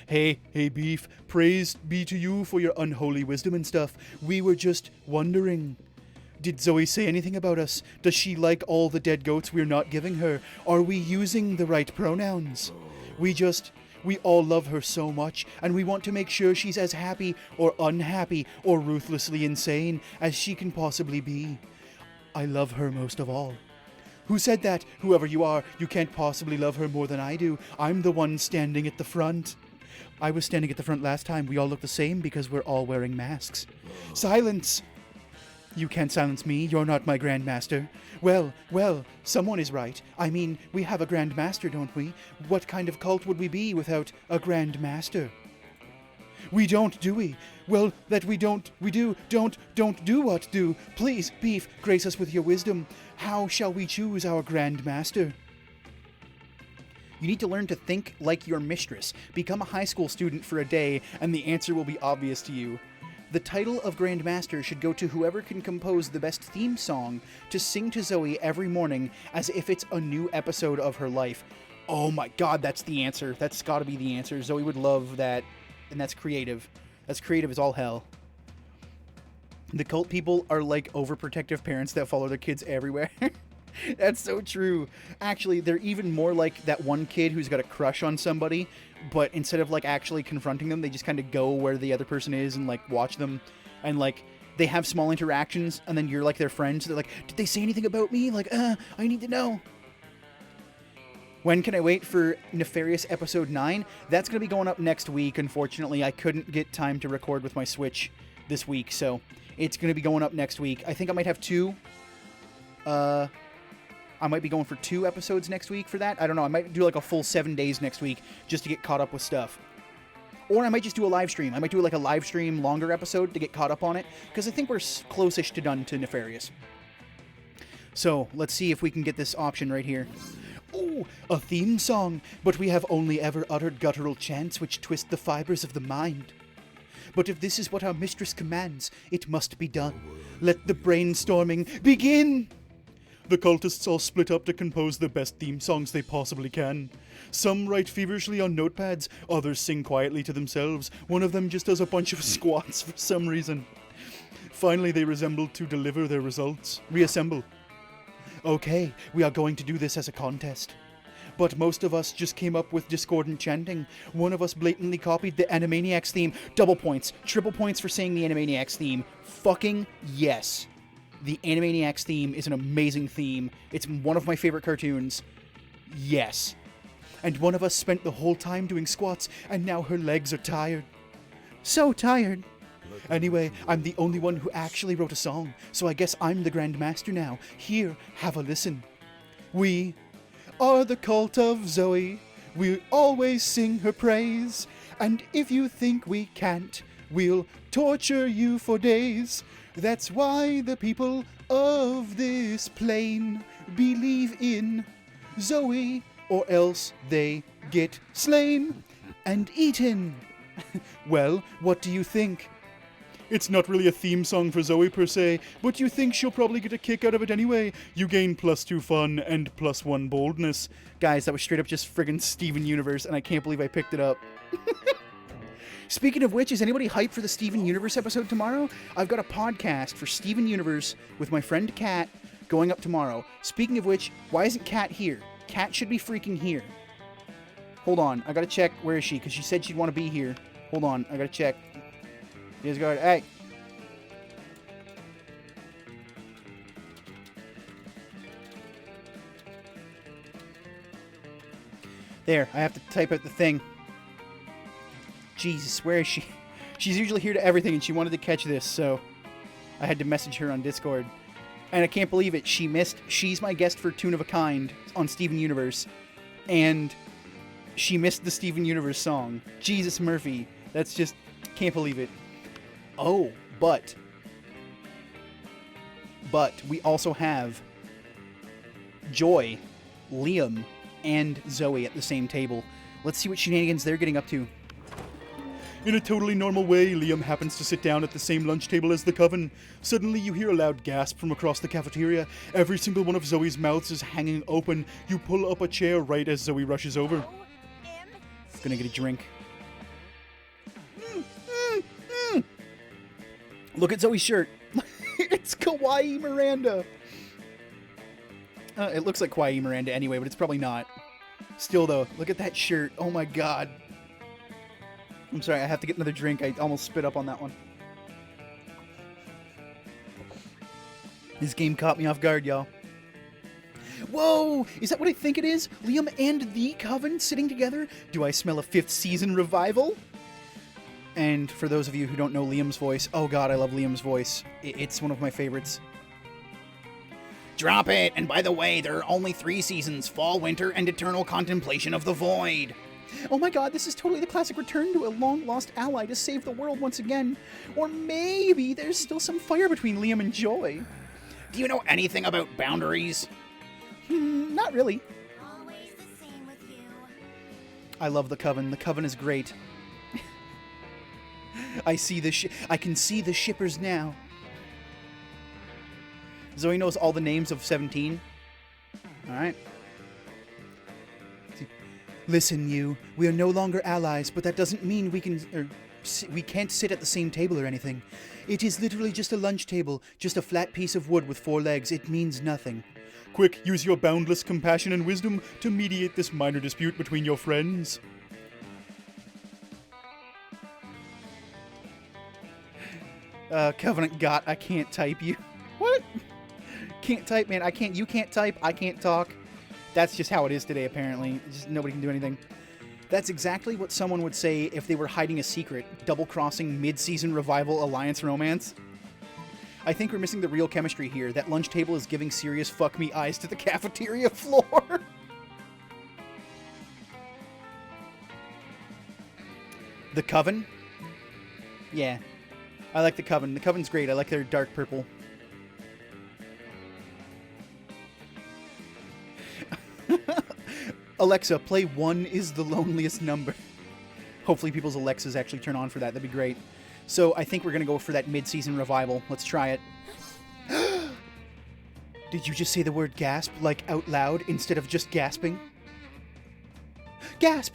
Hey, Beef. Praise be to you for your unholy wisdom and stuff. We were just wondering. Did Zoe say anything about us? Does she like all the dead goats we're not giving her? Are we using the right pronouns? We all love her so much, and we want to make sure she's as happy or unhappy or ruthlessly insane as she can possibly be. I love her most of all. Who said that? Whoever you are, you can't possibly love her more than I do. I'm the one standing at the front. I was standing at the front last time. We all look the same because we're all wearing masks. Silence! You can't silence me. You're not my Grandmaster. Well, someone is right. I mean, we have a Grandmaster, don't we? What kind of cult would we be without a Grandmaster? We don't, do we? Well, that we do what do. Please, Beef, grace us with your wisdom. How shall we choose our Grandmaster? You need to learn to think like your mistress. Become a high school student for a day, and the answer will be obvious to you. The title of Grandmaster should go to whoever can compose the best theme song to sing to Zoe every morning as if it's a new episode of her life. Oh my god, that's the answer. That's gotta be the answer. Zoe would love that, and that's creative. That's creative as all hell. The cult people are like overprotective parents that follow their kids everywhere. That's so true. Actually, they're even more like that one kid who's got a crush on somebody, but instead of like actually confronting them, they just kind of go where the other person is and like watch them, and like they have small interactions, and then you're like their friend, so they're like, did they say anything about me? Like, I need to know. When can I wait for Nefarious Episode 9? That's going to be going up next week. Unfortunately, I couldn't get time to record with my Switch this week, so it's going to be going up next week. I think I might have 2. I might be going for 2 episodes next week for that. I don't know. I might do like a full 7 days next week just to get caught up with stuff. Or I might just do a live stream. I might do like a live stream longer episode to get caught up on it, because I think we're close-ish to done to Nefarious. So let's see if we can get this option right here. Oh, a theme song, but we have only ever uttered guttural chants which twist the fibers of the mind. But if this is what our mistress commands, it must be done. Let the brainstorming begin! The cultists all split up to compose the best theme songs they possibly can. Some write feverishly on notepads, others sing quietly to themselves. One of them just does a bunch of squats for some reason. Finally, they reassemble to deliver their results. Reassemble. Okay, we are going to do this as a contest. But most of us just came up with discordant chanting. One of us blatantly copied the Animaniacs theme. Double points, triple points for saying the Animaniacs theme. Fucking yes. The Animaniacs theme is an amazing theme. It's one of my favorite cartoons. Yes. And one of us spent the whole time doing squats, and now her legs are tired. So tired. Anyway, I'm the only one who actually wrote a song, so I guess I'm the Grandmaster now. Here, have a listen. We are the cult of Zoe. We always sing her praise. And if you think we can't, we'll torture you for days. That's why the people of this plane believe in Zoe, or else they get slain and eaten. Well, what do you think? It's not really a theme song for Zoe per se, but you think she'll probably get a kick out of it anyway. You gain +2 fun and +1 boldness. Guys, that was straight up just friggin' Steven Universe, and I can't believe I picked it up. Speaking of which, is anybody hyped for the Steven Universe episode tomorrow? I've got a podcast for Steven Universe with my friend Kat going up tomorrow. Speaking of which, why isn't Kat here? Kat should be freaking here. Hold on, I gotta check. Where is she? Because she said she'd want to be here. Hold on, I gotta check. Here's guard. Hey. There, I have to type out the thing. Jesus, where is she? She's usually here to everything, and she wanted to catch this, so I had to message her on Discord. And I can't believe it. She missed She's My Guest for Tune of a Kind on Steven Universe, and she missed the Steven Universe song. Jesus Murphy. That's just... can't believe it. Oh, but we also have Joy, Liam, and Zoe at the same table. Let's see what shenanigans they're getting up to. In a totally normal way, Liam happens to sit down at the same lunch table as the Coven. Suddenly, you hear a loud gasp from across the cafeteria. Every single one of Zoe's mouths is hanging open. You pull up a chair right as Zoe rushes over. Gonna get a drink. Look at Zoe's shirt. It's Kawaii Miranda. It looks like Kawaii Miranda anyway, but it's probably not. Still, though, look at that shirt. Oh my god. I'm sorry, I have to get another drink. I almost spit up on that one. This game caught me off guard, y'all. Whoa! Is that what I think it is? Liam and the Coven sitting together? Do I smell a 5th season revival? And for those of you who don't know Liam's voice, oh god, I love Liam's voice. It's one of my favorites. Drop it! And by the way, there are only 3 seasons, Fall, Winter, and Eternal Contemplation of the Void. Oh my god, this is totally the classic return to a long-lost ally to save the world once again. Or maybe there's still some fire between Liam and Joy. Do you know anything about boundaries? Not really. Always the same with you. I love the Coven. The Coven is great. I can see the shippers now. Zoe knows all the names of 17. Alright. Listen, you. We are no longer allies, but that doesn't mean we can't sit at the same table or anything. It is literally just a lunch table, just a flat piece of wood with 4 legs. It means nothing. Quick, use your boundless compassion and wisdom to mediate this minor dispute between your friends. Covenant got, I can't type you. What? Can't type, man. You can't type, I can't talk. That's just how it is today, apparently. Just nobody can do anything. That's exactly what someone would say if they were hiding a secret, double-crossing mid-season revival alliance romance. I think we're missing the real chemistry here. That lunch table is giving serious fuck me eyes to the cafeteria floor. The Coven? Yeah. I like the Coven. The Coven's great. I like their dark purple. Alexa, play 1 is the loneliest number. Hopefully people's Alexas actually turn on for that. That'd be great. So I think we're going to go for that mid-season revival. Let's try it. Did you just say the word gasp, like out loud, instead of just gasping? Gasp!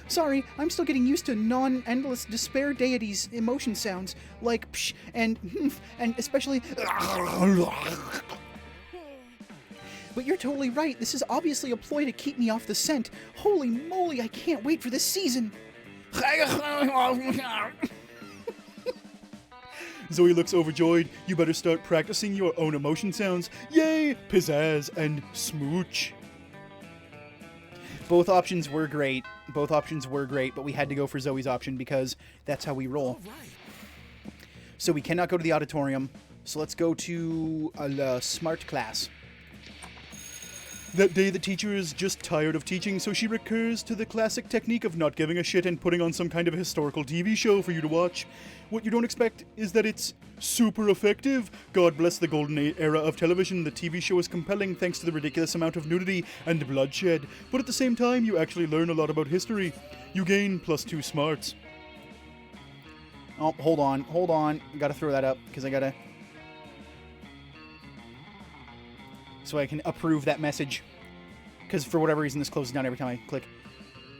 Sorry, I'm still getting used to non-endless despair deities' emotion sounds, like psh and humph, and especially... But you're totally right. This is obviously a ploy to keep me off the scent. Holy moly, I can't wait for this season. Zoe looks overjoyed. You better start practicing your own emotion sounds. Yay! Pizzazz and smooch. Both options were great. Both options were great, but we had to go for Zoe's option because that's how we roll. So we cannot go to the auditorium. So let's go to a smart class. That day, the teacher is just tired of teaching, so she recurs to the classic technique of not giving a shit and putting on some kind of a historical TV show for you to watch. What you don't expect is that it's super effective. God bless the golden era of television. The TV show is compelling thanks to the ridiculous amount of nudity and bloodshed, but at the same time, you actually learn a lot about history. You gain +2 smarts. Oh, hold on. Gotta throw that up, because I gotta... so I can approve that message. Because for whatever reason, this closes down every time I click.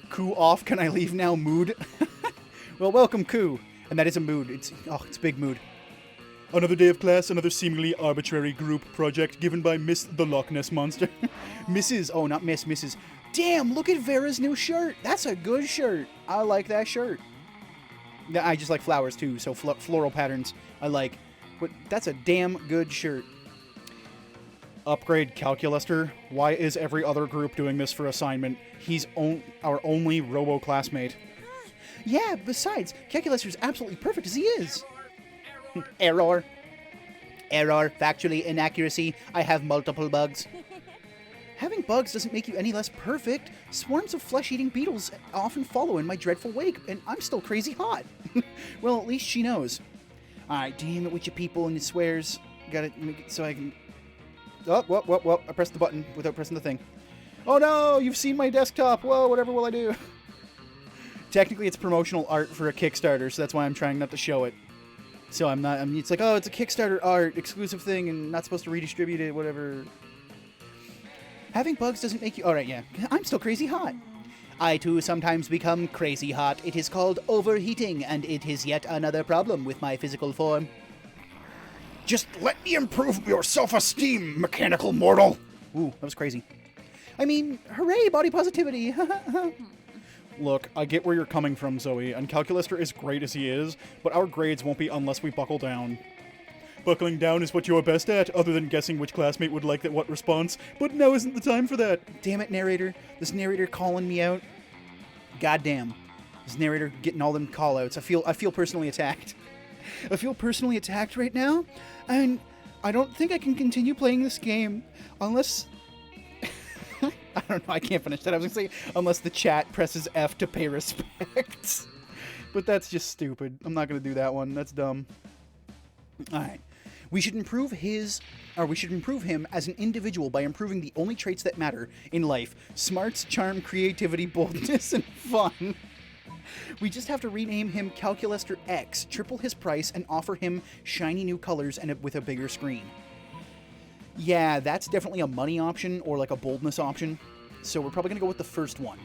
Coup off, can I leave now? Mood. Well, welcome, Coup. And that is a mood. It's big mood. Another day of class, another seemingly arbitrary group project given by Miss the Loch Ness Monster. Mrs. Oh, not Miss, Mrs. Damn, look at Vera's new shirt. That's a good shirt. I like that shirt. I just like flowers, too, so floral patterns I like. But that's a damn good shirt. Upgrade Calculuster. Why is every other group doing this for assignment? He's our only robo-classmate. Yeah, besides, Calculuster's absolutely perfect as he is. Error. Error. Factually inaccuracy. I have multiple bugs. Having bugs doesn't make you any less perfect. Swarms of flesh-eating beetles often follow in my dreadful wake, and I'm still crazy hot. Well, at least she knows. Alright, damn it with you people and your swears. Gotta make it so I can... Oh, whoop. I pressed the button without pressing the thing. Oh no, you've seen my desktop. Whoa, whatever will I do? Technically, it's promotional art for a Kickstarter, so that's why I'm trying not to show it. So it's like, oh, it's a Kickstarter art, exclusive thing, and not supposed to redistribute it, whatever. Having bugs doesn't make you... Alright, yeah. I'm still crazy hot. I, too, sometimes become crazy hot. It is called overheating, and it is yet another problem with my physical form. Just let me improve your self-esteem, mechanical mortal. Ooh, that was crazy. I mean, hooray, body positivity. Look, I get where you're coming from, Zoe, and Calculuster is great as he is, but our grades won't be unless we buckle down. Buckling down is what you're best at, other than guessing which classmate would like what response, but now isn't the time for that. Damn it, narrator. This narrator calling me out. Goddamn. This narrator getting all them call-outs. I feel personally attacked. I feel personally attacked right now, and I don't think I can continue playing this game unless... I don't know, I can't finish that. I was going to say, unless the chat presses F to pay respect. But that's just stupid. I'm not going to do that one. That's dumb. Alright. We should improve him as an individual by improving the only traits that matter in life. Smarts, charm, creativity, boldness, and fun. We just have to rename him Calculuster X, triple his price, and offer him shiny new colors and with a bigger screen. Yeah, that's definitely a money option or like a boldness option. So we're probably going to go with the first one.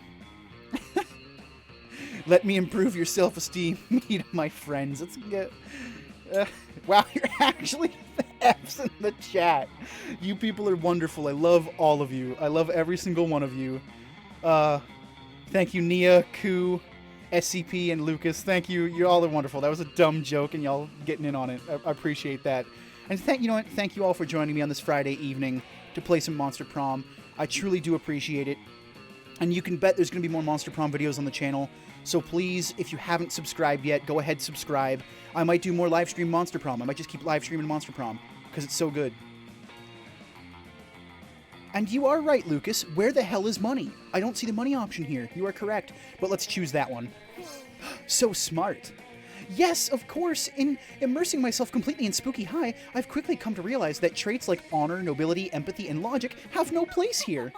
Let me improve your self-esteem. Meet my friends. Let's get... wow, you're actually F's in the chat. You people are wonderful. I love all of you. I love every single one of you. Thank you, Nia, Ku, SCP, and Lucas. Thank you. You all are wonderful. That was a dumb joke, and y'all getting in on it. I appreciate that. And thank you all for joining me on this Friday evening to play some Monster Prom. I truly do appreciate it. And you can bet there's going to be more Monster Prom videos on the channel. So please, if you haven't subscribed yet, go ahead, subscribe. I might do more live stream Monster Prom. I might just keep live streaming Monster Prom, because it's so good. And you are right, Lucas. Where the hell is money? I don't see the money option here. You are correct. But let's choose that one. So smart. Yes, of course. In immersing myself completely in Spooky High, I've quickly come to realize that traits like honor, nobility, empathy, and logic have no place here.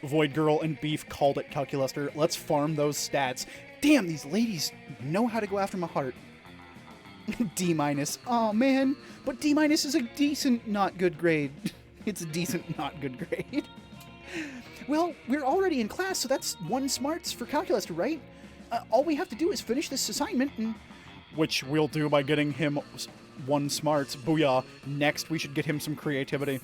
Void Girl and Beef called it, Calculuster. Let's farm those stats. Damn, these ladies know how to go after my heart. D-. Oh, man. But D- is a decent, not good grade. It's a decent, not good grade. Well, we're already in class, so that's 1 smarts for Calculuster, right? All we have to do is finish this assignment and... Which we'll do by getting him 1 smarts. Booyah. Next, we should get him some creativity.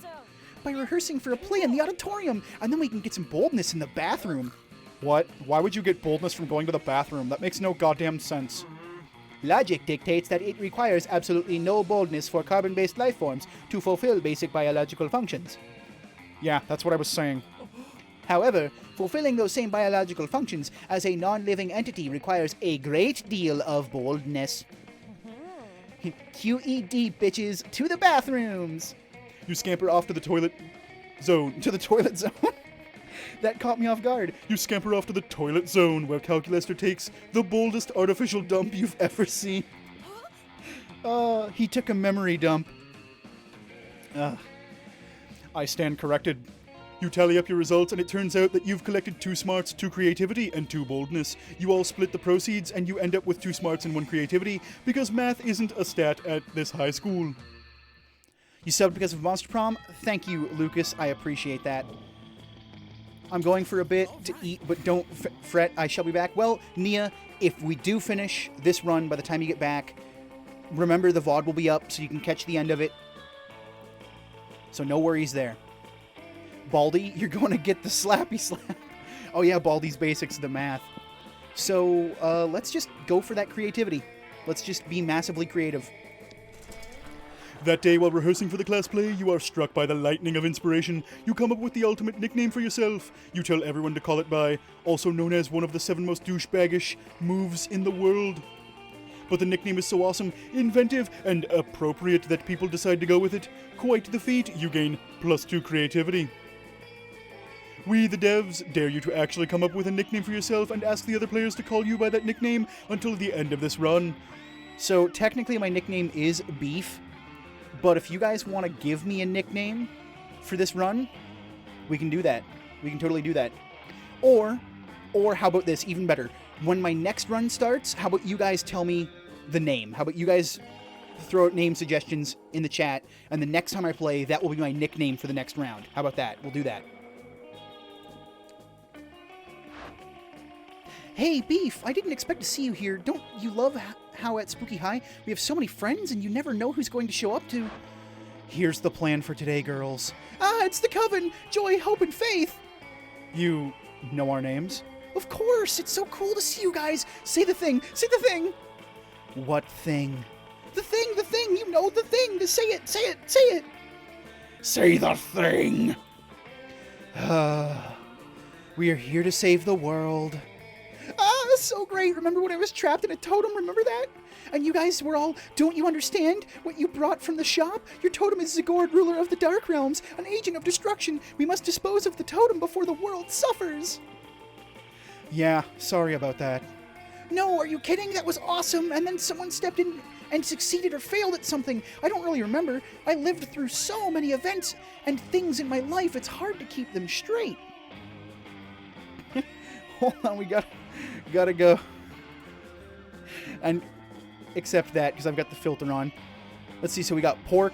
By rehearsing for a play in the auditorium, and then we can get some boldness in the bathroom. What? Why would you get boldness from going to the bathroom? That makes no goddamn sense. Logic dictates that it requires absolutely no boldness for carbon-based life forms to fulfill basic biological functions. Yeah, that's what I was saying. However, fulfilling those same biological functions as a non-living entity requires a great deal of boldness. QED, bitches, to the bathrooms! You scamper off to the toilet. zone. To the toilet zone. That caught me off guard. You scamper off to the toilet zone, where Calculaster takes the boldest artificial dump you've ever seen. He took a memory dump. I stand corrected. You tally up your results, and it turns out that you've collected 2 smarts, 2 creativity, and 2 boldness. You all split the proceeds, and you end up with 2 smarts and 1 creativity, because math isn't a stat at this high school. You subbed because of Monster Prom? Thank you, Lucas. I appreciate that. I'm going for a bit to eat, but don't fret. I shall be back. Well, Nia, if we do finish this run by the time you get back, remember the VOD will be up so you can catch the end of it. So no worries there. Baldy, you're going to get the slappy slap. Oh yeah, Baldy's basics of the math. So let's just go for that creativity. Let's just be massively creative. That day, while rehearsing for the class play, you are struck by the lightning of inspiration. You come up with the ultimate nickname for yourself. You tell everyone to call it by, also known as one of the 7 most douchebaggish moves in the world. But the nickname is so awesome, inventive, and appropriate that people decide to go with it. Quite the feat, you gain +2 creativity. We, the devs, dare you to actually come up with a nickname for yourself and ask the other players to call you by that nickname until the end of this run. So technically my nickname is Beef. But if you guys want to give me a nickname for this run, we can do that. We can totally do that. Or how about this, even better. When my next run starts, how about you guys tell me the name? How about you guys throw out name suggestions in the chat, and the next time I play, that will be my nickname for the next round. How about that? We'll do that. Hey, Beef, I didn't expect to see you here. Don't you love how at Spooky High we have so many friends and you never know who's going to show up to... Here's the plan for today, girls. Ah, it's the Coven! Joy, Hope, and Faith! You know our names? Of course! It's so cool to see you guys! Say the thing! Say the thing! What thing? The thing! The thing! You know the thing! Just say it! Say it! Say it! Say the thing! We are here to save the world. Ah, so great. Remember when I was trapped in a totem? Remember that? And you guys were all, don't you understand what you brought from the shop? Your totem is Zagord, ruler of the Dark Realms, an agent of destruction. We must dispose of the totem before the world suffers. Yeah, sorry about that. No, are you kidding? That was awesome. And then someone stepped in and succeeded or failed at something. I don't really remember. I lived through so many events and things in my life, it's hard to keep them straight. Hold on, we gotta go. And accept that, because I've got the filter on. Let's see, so we got pork,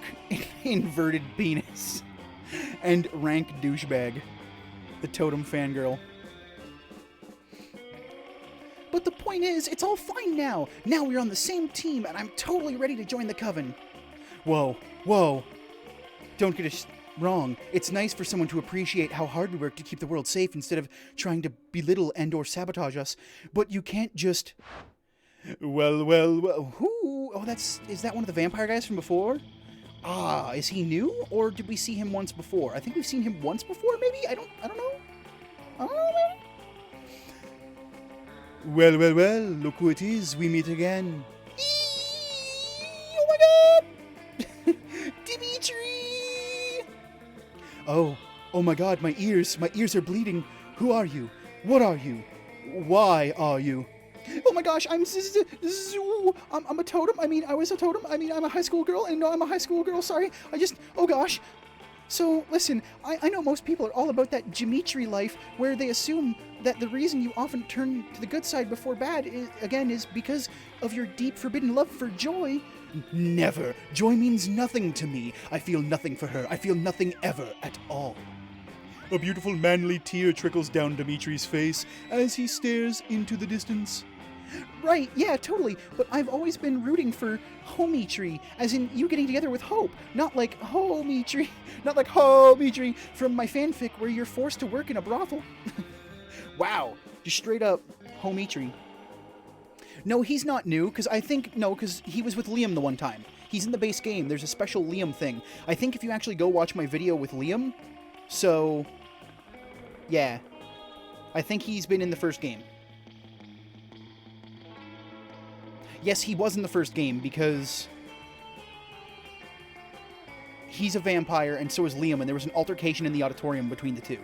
inverted penis, and rank douchebag, the totem fangirl. But the point is, it's all fine now. Now we're on the same team, and I'm totally ready to join the Coven. Whoa, whoa. Don't get us wrong. It's nice for someone to appreciate how hard we work to keep the world safe instead of trying to belittle and or sabotage us. But you can't just... Well, who? Oh, is that one of the vampire guys from before? Ah, is he new? Or did we see him once before? I think we've seen him once before, maybe? I don't know. I don't know, maybe? Well, look who it is. We meet again. Oh my god! Dimitri! Oh my god, my ears are bleeding. Who are you? What are you? Why are you? Oh my gosh, I'm a totem. I was a totem. I'm a high school girl. And no, I'm a high school girl. Sorry. Oh gosh. So, listen, I know most people are all about that Dimitri life, where they assume that the reason you often turn to the good side before bad, is because of your deep, forbidden love for Joy. Never. Joy means nothing to me. I feel nothing for her. I feel nothing ever at all. A beautiful manly tear trickles down Dimitri's face as he stares into the distance. Right, yeah, totally. But I've always been rooting for Homitri, as in you getting together with Hope. Not like Homitri from my fanfic where you're forced to work in a brothel. Wow, just straight up Homitri. No, he's not new, because he was with Liam the one time. He's in the base game. There's a special Liam thing. I think if you actually go watch my video with Liam, so, yeah. I think he's been in the first game. Yes, he was in the first game, because he's a vampire, and so is Liam, and there was an altercation in the auditorium between the two.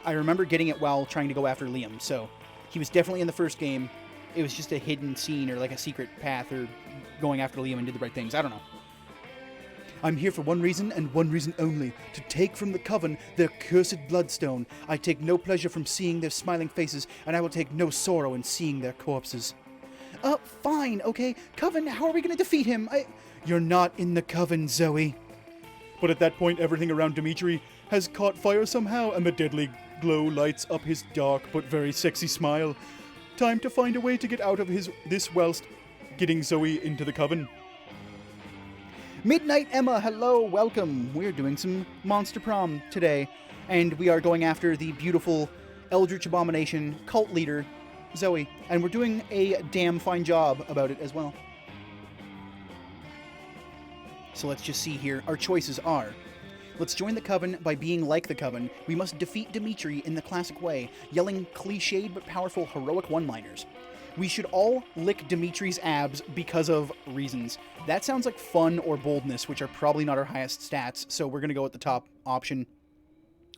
I remember getting it while trying to go after Liam, so he was definitely in the first game. It was just a hidden scene or like a secret path or going after Liam and did the right things. I don't know. I'm here for one reason and one reason only, to take from the coven their cursed bloodstone. I take no pleasure from seeing their smiling faces, and I will take no sorrow in seeing their corpses. Fine, okay. Coven, how are we going to defeat him? You're not in the coven, Zoe. But at that point, everything around Dimitri has caught fire somehow, and the deadly glow lights up his dark but very sexy smile. Time to find a way to get out of this whilst getting Zoe into the coven. Midnight Emma, hello, welcome. We're doing some Monster Prom today, and we are going after the beautiful Eldritch Abomination cult leader, Zoe, and we're doing a damn fine job about it as well. So let's just see here. Our choices are: let's join the coven by being like the coven. We must defeat Dimitri in the classic way, yelling cliched but powerful heroic one-liners. We should all lick Dimitri's abs because of reasons. That sounds like fun or boldness, which are probably not our highest stats, so we're going to go with the top option,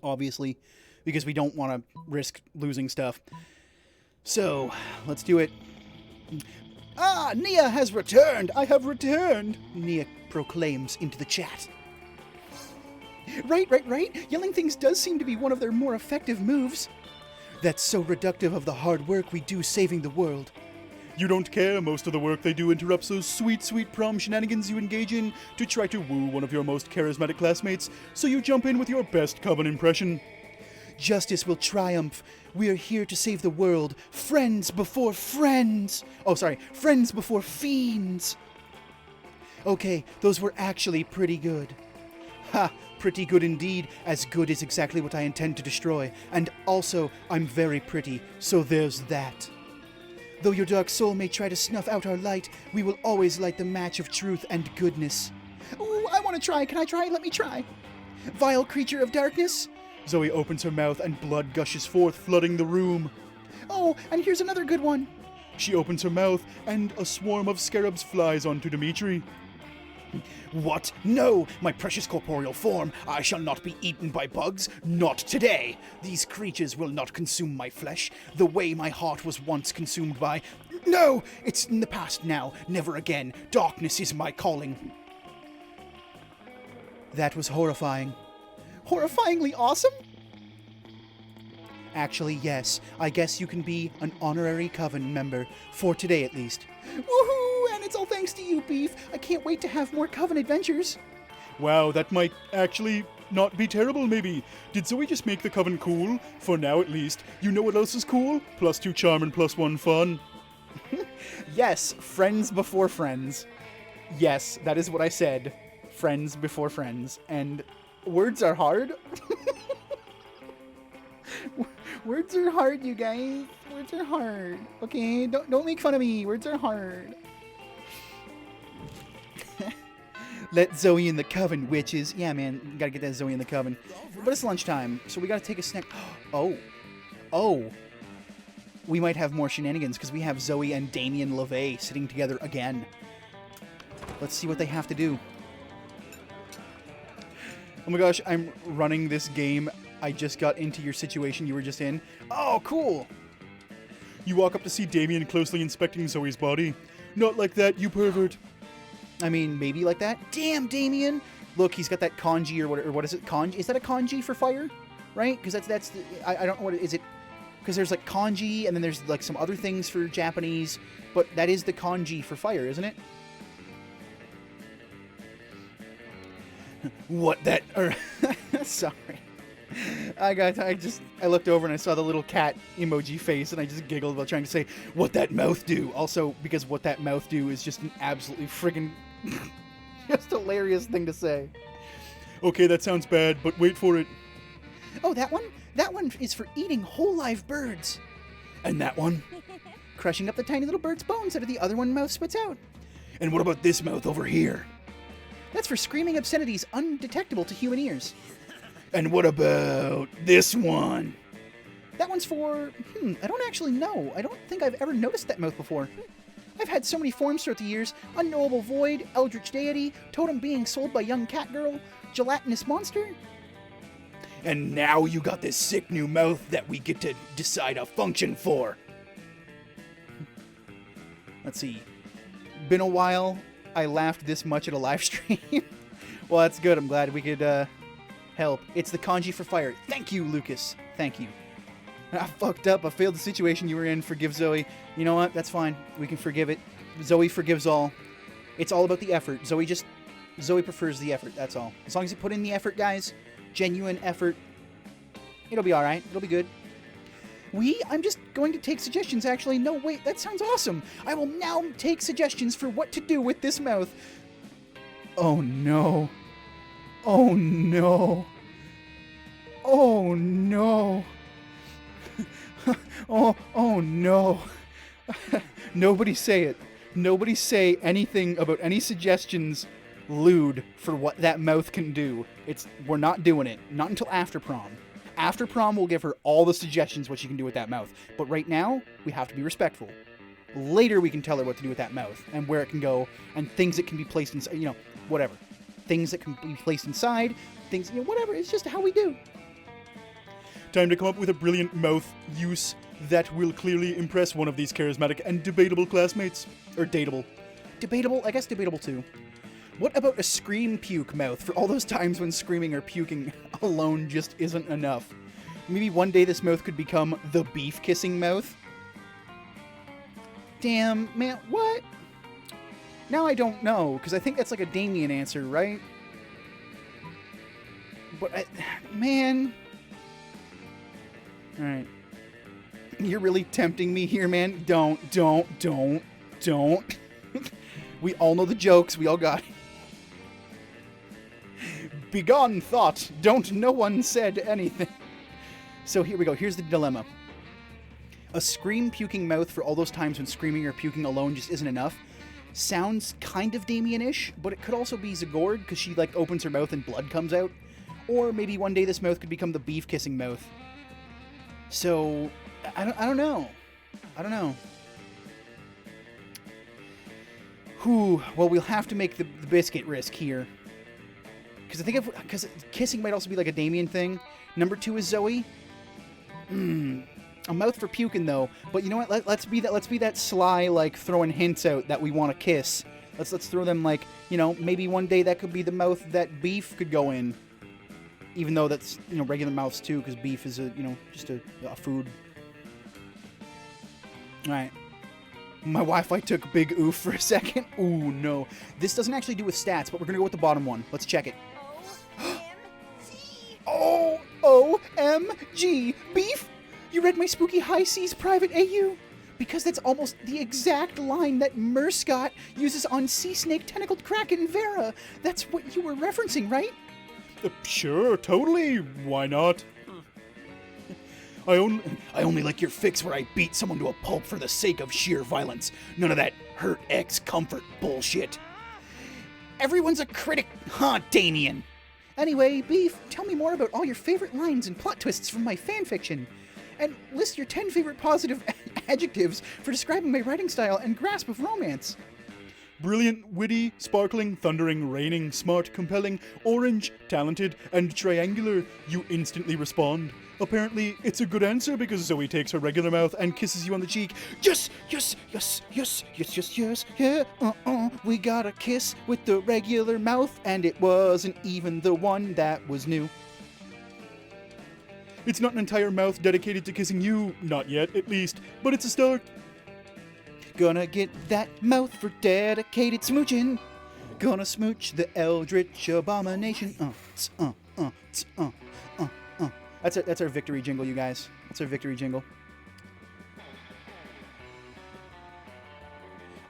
obviously, because we don't want to risk losing stuff. So, let's do it. Ah, Nia has returned! I have returned! Nia proclaims into the chat. Right. Yelling things does seem to be one of their more effective moves. That's so reductive of the hard work we do saving the world. You don't care. Most of the work they do interrupts those sweet, sweet prom shenanigans you engage in to try to woo one of your most charismatic classmates, so you jump in with your best coven impression. Justice will triumph. We are here to save the world. Friends before friends. Oh, sorry. Friends before fiends. Okay, those were actually pretty good. Ha! Pretty good indeed, as good is exactly what I intend to destroy. And also, I'm very pretty, so there's that. Though your dark soul may try to snuff out our light, we will always light the match of truth and goodness. Ooh, I want to try. Can I try? Let me try. Vile creature of darkness. Zoe opens her mouth and blood gushes forth, flooding the room. Oh, and here's another good one. She opens her mouth, and a swarm of scarabs flies onto Dimitri. What? No, my precious corporeal form. I shall not be eaten by bugs. Not today. These creatures will not consume my flesh, the way my heart was once consumed by... No! It's in the past now. Never again. Darkness is my calling. That was horrifying. Horrifyingly awesome? Actually, yes. I guess you can be an honorary coven member, for today at least. Woohoo! And it's all thanks to you, Beef. I can't wait to have more coven adventures. Wow, that might actually not be terrible, maybe. Did Zoe just make the coven cool? For now, at least. You know what else is cool? +2 charm and +1 fun. Yes, friends before friends. Yes, that is what I said. Friends before friends. And words are hard. Words are hard, you guys. Words are hard. Okay, don't make fun of me. Words are hard. Let Zoe in the coven, witches. Yeah, man, gotta get that Zoe in the coven. But it's lunchtime, so we gotta take a snack. Oh. We might have more shenanigans, because we have Zoe and Damien LaVey sitting together again. Let's see what they have to do. Oh my gosh, I'm running this game. I just got into your situation you were just in. Oh, cool! You walk up to see Damien closely inspecting Zoe's body. Not like that, you pervert. I mean, maybe like that. Damn, Damien! Look, he's got that kanji or what is it? Kanji? Is that a kanji for fire? Right? Because that's the, I don't know what it is. It because there's like kanji and then there's like some other things for Japanese, but that is the kanji for fire, isn't it? What that? Sorry. I looked over and I saw the little cat emoji face and I just giggled while trying to say, what that mouth do? Also, because what that mouth do is just an absolutely friggin' just hilarious thing to say. Okay, that sounds bad, but wait for it. Oh, that one? That one is for eating whole live birds. And that one? Crushing up the tiny little bird's bones that the other one mouth spits out. And what about this mouth over here? That's for screaming obscenities undetectable to human ears. And what about this one? That one's for... I don't actually know. I don't think I've ever noticed that mouth before. I've had so many forms throughout the years. Unknowable void, eldritch deity, totem being sold by young cat girl, gelatinous monster. And now you got this sick new mouth that we get to decide a function for. Let's see. Been a while. I laughed this much at a live stream. Well, that's good. I'm glad we could help. It's the kanji for fire. Thank you, Lucas. Thank you. I fucked up. I failed the situation you were in. Forgive Zoe. You know what? That's fine. We can forgive it. Zoe forgives all. It's all about the effort. Zoe prefers the effort. That's all. As long as you put in the effort, guys. Genuine effort. It'll be alright. It'll be good. I'm just going to take suggestions, actually. No, wait. That sounds awesome. I will now take suggestions for what to do with this mouth. Oh, no. Oh, no. Oh, no. oh, no. Nobody say it. Nobody say anything about any suggestions lewd for what that mouth can do. We're not doing it. Not until after prom. After prom, we'll give her all the suggestions what she can do with that mouth. But right now, we have to be respectful. Later, we can tell her what to do with that mouth and where it can go and things that can be placed inside, whatever. Things that can be placed inside, things, whatever. It's just how we do. Time to come up with a brilliant mouth use that will clearly impress one of these charismatic and debatable classmates. Or dateable. Debatable? I guess debatable too. What about a scream puke mouth for all those times when screaming or puking alone just isn't enough? Maybe one day this mouth could become the beef kissing mouth? Damn, man, what? Now I don't know, because I think that's like a Damien answer, right? But, man... Alright. You're really tempting me here, man. Don't. We all know the jokes. We all got it. Begone thought. No one said anything. So here we go. Here's the dilemma. A scream puking mouth for all those times when screaming or puking alone just isn't enough. Sounds kind of Damien-ish, but it could also be Zagord because she opens her mouth and blood comes out. Or maybe one day this mouth could become the beef kissing mouth. So I don't know. Whew. Well, we'll have to make the biscuit risk here. Because kissing might also be like a Damien thing. Number 2 is Zoe. A mouth for puking though. But you know what? Let's be that sly throwing hints out that we want to kiss. Let's throw them maybe one day that could be the mouth that beef could go in. Even though that's regular mouths too, because beef is just a food. All right. My Wi-Fi took a big oof for a second. Ooh, no. This doesn't actually do with stats, but we're going to go with the bottom one. Let's check it. OMG! Beef? You read my spooky high seas private AU? Because that's almost the exact line that Merscott uses on sea snake tentacled kraken Vera. That's what you were referencing, right? Sure, totally. Why not? I only like your fix where I beat someone to a pulp for the sake of sheer violence. None of that hurt X comfort bullshit. Everyone's a critic, huh, Damien? Anyway, Beef, tell me more about all your favorite lines and plot twists from my fanfiction. And list your 10 favorite positive adjectives for describing my writing style and grasp of romance. Brilliant, witty, sparkling, thundering, raining, smart, compelling, orange, talented, and triangular. You instantly respond. Apparently, it's a good answer because Zoe takes her regular mouth and kisses you on the cheek. Yes, yes, yes, yes, yes, yes, yes, yeah, We got a kiss with the regular mouth, and it wasn't even the one that was new. It's not an entire mouth dedicated to kissing you, not yet, at least, but it's a start. Gonna get that mouth for dedicated smooching. Gonna smooch the Eldritch abomination. That's our victory jingle, you guys. That's our victory jingle.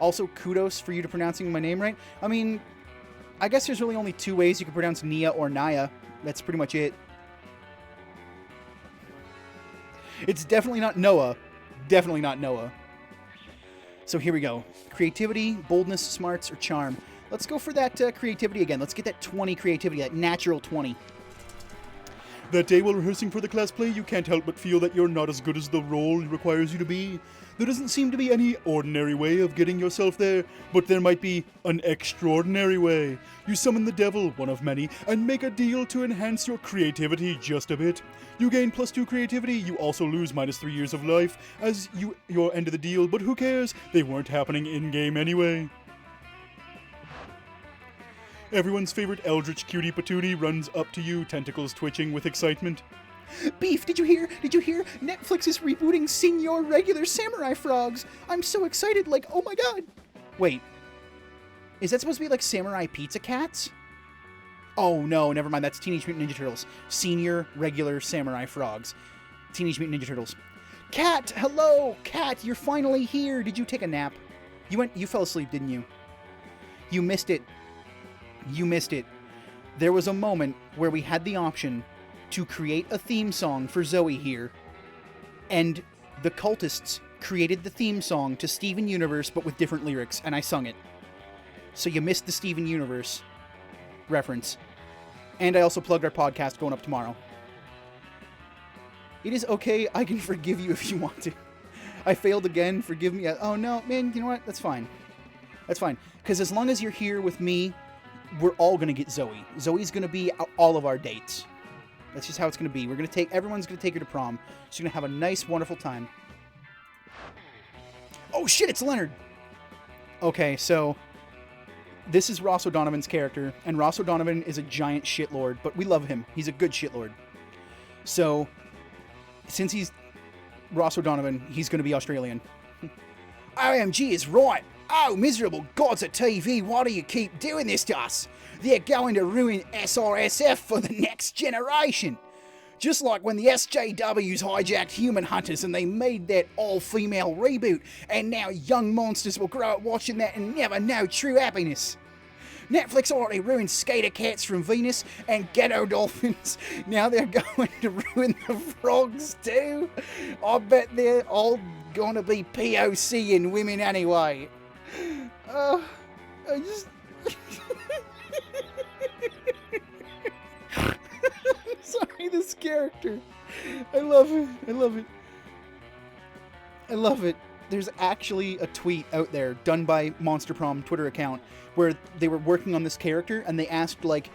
Also, kudos for you to pronouncing my name right. I mean, I guess there's really only 2 ways you can pronounce Nia or Naya. That's pretty much it. It's definitely not Noah. Definitely not Noah. So here we go. Creativity, boldness, smarts, or charm. Let's go for that creativity again. Let's get that 20 creativity, that natural 20. That day while rehearsing for the class play, you can't help but feel that you're not as good as the role requires you to be. There doesn't seem to be any ordinary way of getting yourself there, but there might be an extraordinary way. You summon the devil, one of many, and make a deal to enhance your creativity just a bit. You gain +2 creativity, you also lose -3 years of life as your end of the deal, but who cares? They weren't happening in-game anyway. Everyone's favorite Eldritch Cutie Patootie runs up to you, tentacles twitching with excitement. Beef, did you hear? Did you hear? Netflix is rebooting Senior Regular Samurai Frogs. I'm so excited, like, oh my god. Wait, is that supposed to be like Samurai Pizza Cats? Oh no, never mind, that's Teenage Mutant Ninja Turtles. Senior Regular Samurai Frogs. Teenage Mutant Ninja Turtles. Cat, hello! Cat, you're finally here! Did you take a nap? You fell asleep, didn't you? You missed it. You missed it. There was a moment where we had the option to create a theme song for Zoe here, and the cultists created the theme song to Steven Universe but with different lyrics, and I sung it. So you missed the Steven Universe reference. And I also plugged our podcast going up tomorrow. It is okay, I can forgive you if you want to. I failed again, forgive me. Oh no, man, you know what? That's fine. That's fine. Because as long as you're here with me, we're all going to get Zoe. Zoe's going to be all of our dates. That's just how it's going to be. Everyone's going to take her to prom. She's going to have a nice, wonderful time. Oh shit, it's Leonard! Okay, so this is Ross O'Donovan's character, and Ross O'Donovan is a giant shitlord, but we love him. He's a good shitlord. So, since he's Ross O'Donovan, he's going to be Australian. OMG is right! Oh, miserable gods at TV, why do you keep doing this to us? They're going to ruin SRSF for the next generation. Just like when the SJWs hijacked Human Hunters and they made that all-female reboot, and now young monsters will grow up watching that and never know true happiness. Netflix already ruined Skater Cats from Venus and Ghetto Dolphins. Now they're going to ruin the frogs too. I bet they're all going to be POC and women anyway. I just... Sorry, this character. I love it. I love it. I love it. There's actually a tweet out there done by Monster Prom Twitter account where they were working on this character and they asked, like,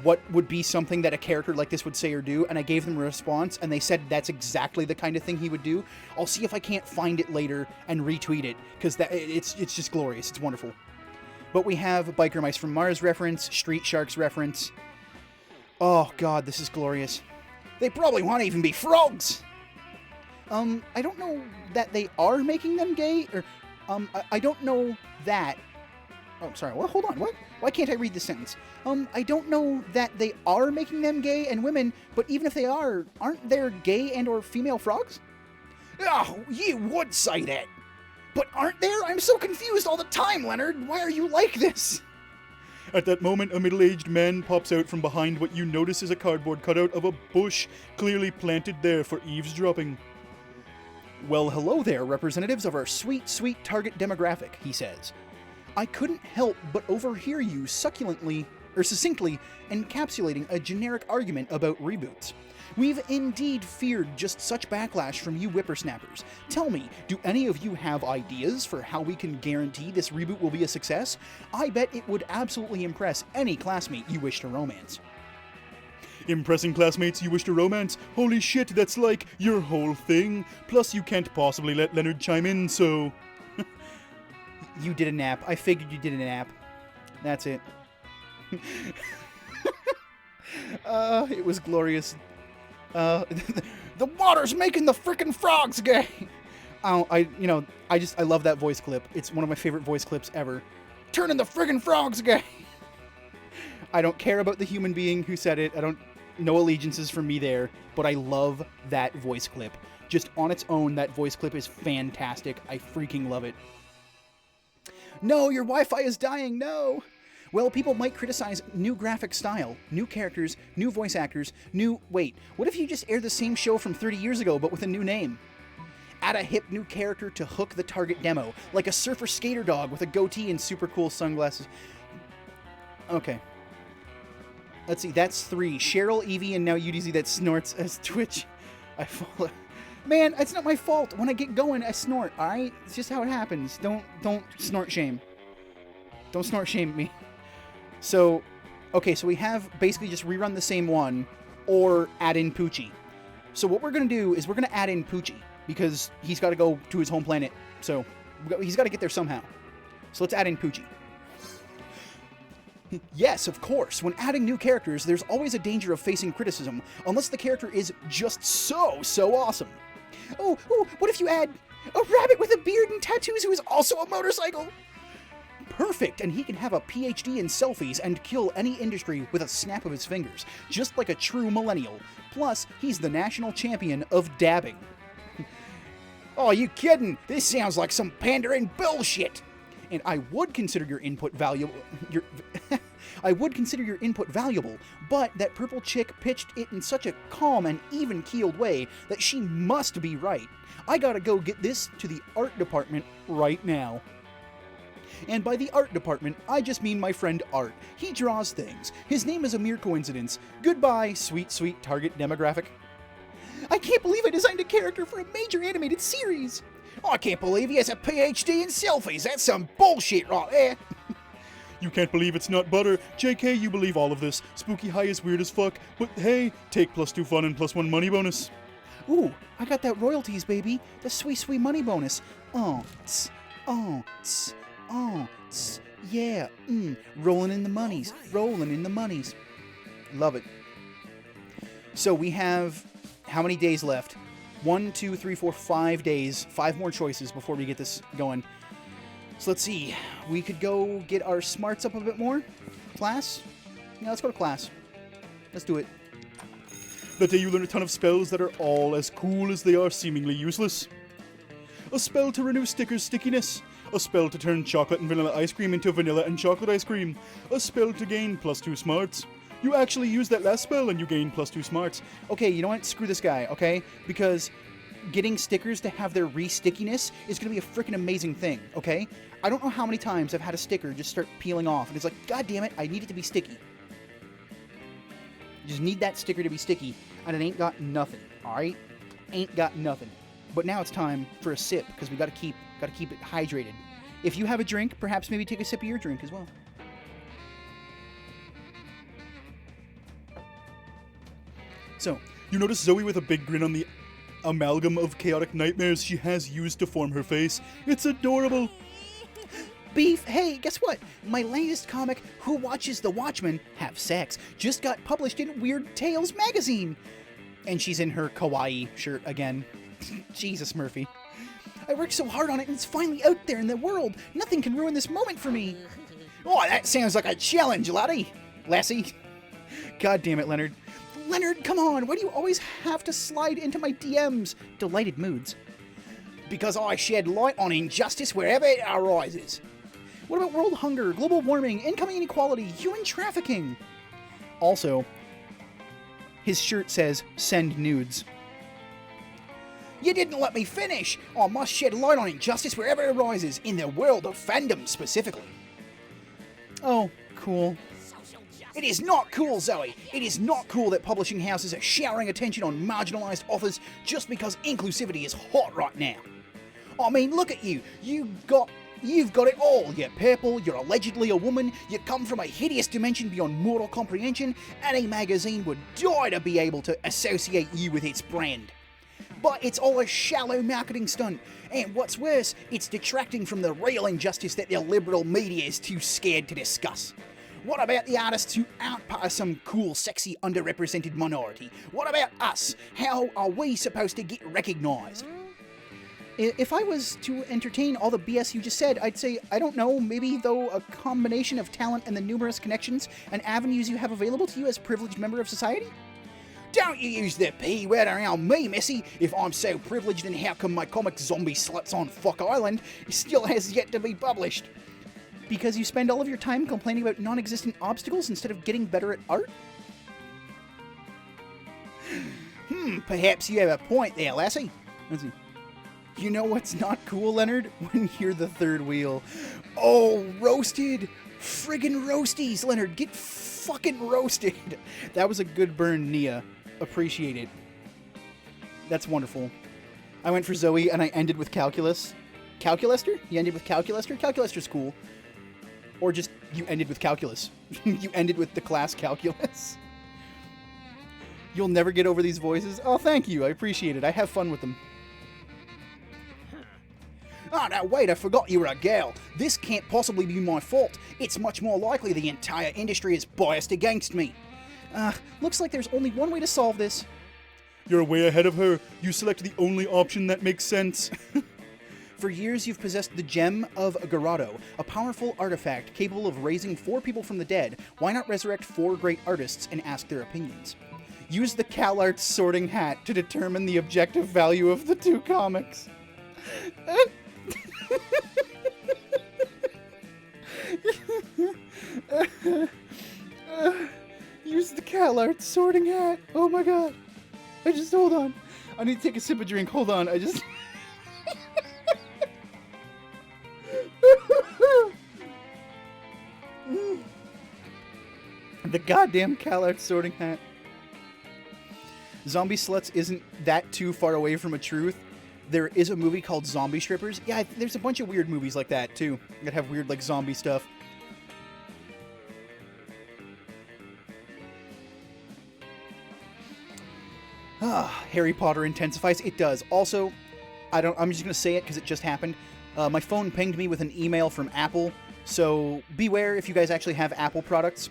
what would be something that a character like this would say or do, and I gave them a response, and they said that's exactly the kind of thing he would do. I'll see if I can't find it later and retweet it, because it's just glorious. It's wonderful. But we have Biker Mice from Mars reference, Street Sharks reference. Oh god, this is glorious. They probably won't even be frogs! I don't know that they are making them gay, or, I don't know that... Oh, sorry, well, hold on, what? Why can't I read this sentence? I don't know that they are making them gay and women, but even if they are, aren't there gay and or female frogs? Oh, you would say that! But aren't there? I'm so confused all the time, Leonard! Why are you like this? At that moment, a middle-aged man pops out from behind what you notice is a cardboard cutout of a bush, clearly planted there for eavesdropping. Well, hello there, representatives of our sweet, sweet target demographic, he says. I couldn't help but overhear you succinctly encapsulating a generic argument about reboots. We've indeed feared just such backlash from you whippersnappers. Tell me, do any of you have ideas for how we can guarantee this reboot will be a success? I bet it would absolutely impress any classmate you wish to romance. Impressing classmates you wish to romance? Holy shit, that's like your whole thing. Plus, you can't possibly let Leonard chime in, so... You did a nap. I figured you did a nap. That's it. It was glorious. The water's making the frickin' frogs gay! I love that voice clip. It's one of my favorite voice clips ever. Turning the friggin' frogs gay! I don't care about the human being who said it. No allegiances from me there, but I love that voice clip. Just on its own, that voice clip is fantastic. I freaking love it. No, your Wi-Fi is dying, no! Well, people might criticize new graphic style, new characters, new voice actors, wait, what if you just aired the same show from 30 years ago, but with a new name? Add a hip new character to hook the target demo, like a surfer skater dog with a goatee and super cool sunglasses. Okay. Let's see, that's 3. Cheryl, Evie, and now UDZ that snorts as Twitch. I follow. Man, it's not my fault. When I get going, I snort, alright? It's just how it happens. Don't snort shame. Don't snort shame me. So, okay, so we have basically just rerun the same one, or add in Poochie. So what we're going to do is we're going to add in Poochie, because he's got to go to his home planet. So, he's got to get there somehow. So let's add in Poochie. Yes, of course. When adding new characters, there's always a danger of facing criticism, unless the character is just so awesome. Oh, what if you add a rabbit with a beard and tattoos who is also a motorcycle? Perfect, and he can have a PhD in selfies and kill any industry with a snap of his fingers, just like a true millennial. Plus, he's the national champion of dabbing. Oh, you kidding? This sounds like some pandering bullshit. And I would consider your input valuable. I would consider your input valuable, but that purple chick pitched it in such a calm and even-keeled way that she must be right. I gotta go get this to the art department right now. And by the art department, I just mean my friend Art. He draws things. His name is a mere coincidence. Goodbye, sweet, sweet target demographic. I can't believe I designed a character for a major animated series. I can't believe he has a PhD in selfies. That's some bullshit right there. You can't believe it's not butter. JK, you believe all of this. Spooky High is weird as fuck, but hey, take +2 fun and +1 money bonus. Ooh, I got that royalties, baby. The sweet, sweet money bonus. Oh, tss, oh, tss, oh, tss, yeah, rolling in the monies, rolling in the monies. Love it. So we have how many days left? 1, 2, 3, 4, 5 days. 5 more choices before we get this going. So let's see. We could go get our smarts up a bit more. Class? Yeah, let's go to class. Let's do it. That day you learn a ton of spells that are all as cool as they are seemingly useless. A spell to renew stickers' stickiness. A spell to turn chocolate and vanilla ice cream into vanilla and chocolate ice cream. A spell to gain +2 smarts. You actually use that last spell and you gain +2 smarts. Okay, you know what? Screw this guy, okay? Because getting stickers to have their re-stickiness is going to be a freaking amazing thing, okay? I don't know how many times I've had a sticker just start peeling off, and it's like, God damn it, I need it to be sticky. You just need that sticker to be sticky, and it ain't got nothing, alright? Ain't got nothing. But now it's time for a sip, because we gotta keep it hydrated. If you have a drink, perhaps maybe take a sip of your drink as well. So, you notice Zoe with a big grin on the amalgam of chaotic nightmares she has used to form her face. It's adorable. Beef, hey, guess what? My latest comic, Who Watches the Watchmen Have Sex, just got published in Weird Tales magazine. And she's in her kawaii shirt again. Jesus, Murphy. I worked so hard on it and it's finally out there in the world. Nothing can ruin this moment for me. Oh, that sounds like a challenge, Lassie. God damn it, Leonard. Leonard, come on, why do you always have to slide into my DMs? Delighted moods. Because I shed light on injustice wherever it arises. What about world hunger, global warming, income inequality, human trafficking? Also, his shirt says, send nudes. You didn't let me finish! I must shed light on injustice wherever it arises, in the world of fandom specifically. Oh, cool. It is not cool, Zoe. It is not cool that publishing houses are showering attention on marginalized authors just because inclusivity is hot right now. I mean, look at you. You've got it all. You're purple, you're allegedly a woman, you come from a hideous dimension beyond mortal comprehension, and a magazine would die to be able to associate you with its brand. But it's all a shallow marketing stunt, and what's worse, it's detracting from the real injustice that the liberal media is too scared to discuss. What about the artists who aren't part of some cool, sexy, underrepresented minority? What about us? How are we supposed to get recognised? If I was to entertain all the BS you just said, I'd say, I don't know, maybe though a combination of talent and the numerous connections and avenues you have available to you as a privileged member of society? Don't you use the P word around me, Missy! If I'm so privileged, then how come my comic Zombie Sluts on Fuck Island still has yet to be published? Because you spend all of your time complaining about non-existent obstacles instead of getting better at art? Perhaps you have a point there, Lassie. Let's see. You know what's not cool, Leonard? When you're the third wheel. Oh, roasted! Friggin' roasties, Leonard! Get fucking roasted. That was a good burn, Nia. Appreciate it. That's wonderful. I went for Zoe, and I ended with Calculus. Calculester? You ended with Calculester? Calculester's cool. Or just, you ended with Calculus. You ended with the class Calculus. You'll never get over these voices. Oh, thank you. I appreciate it. I have fun with them. Ah, now wait, I forgot you were a gal. This can't possibly be my fault. It's much more likely the entire industry is biased against me. Looks like there's only one way to solve this. You're way ahead of her. You select the only option that makes sense. For years, you've possessed the Gem of Garado, a powerful artifact capable of raising 4 people from the dead. Why not resurrect 4 great artists and ask their opinions? Use the CalArts sorting hat to determine the objective value of the 2 comics. Use the CalArts sorting hat. Oh my god. Hold on. I need to take a sip of drink. Hold on. The goddamn CalArts sorting hat. Zombie Sluts isn't that too far away from a truth. There is a movie called Zombie Strippers. Yeah, there's a bunch of weird movies like that, too. That have weird, like, zombie stuff. Harry Potter intensifies. It does. Also, I'm just going to say it because it just happened. My phone pinged me with an email from Apple. So beware if you guys actually have Apple products.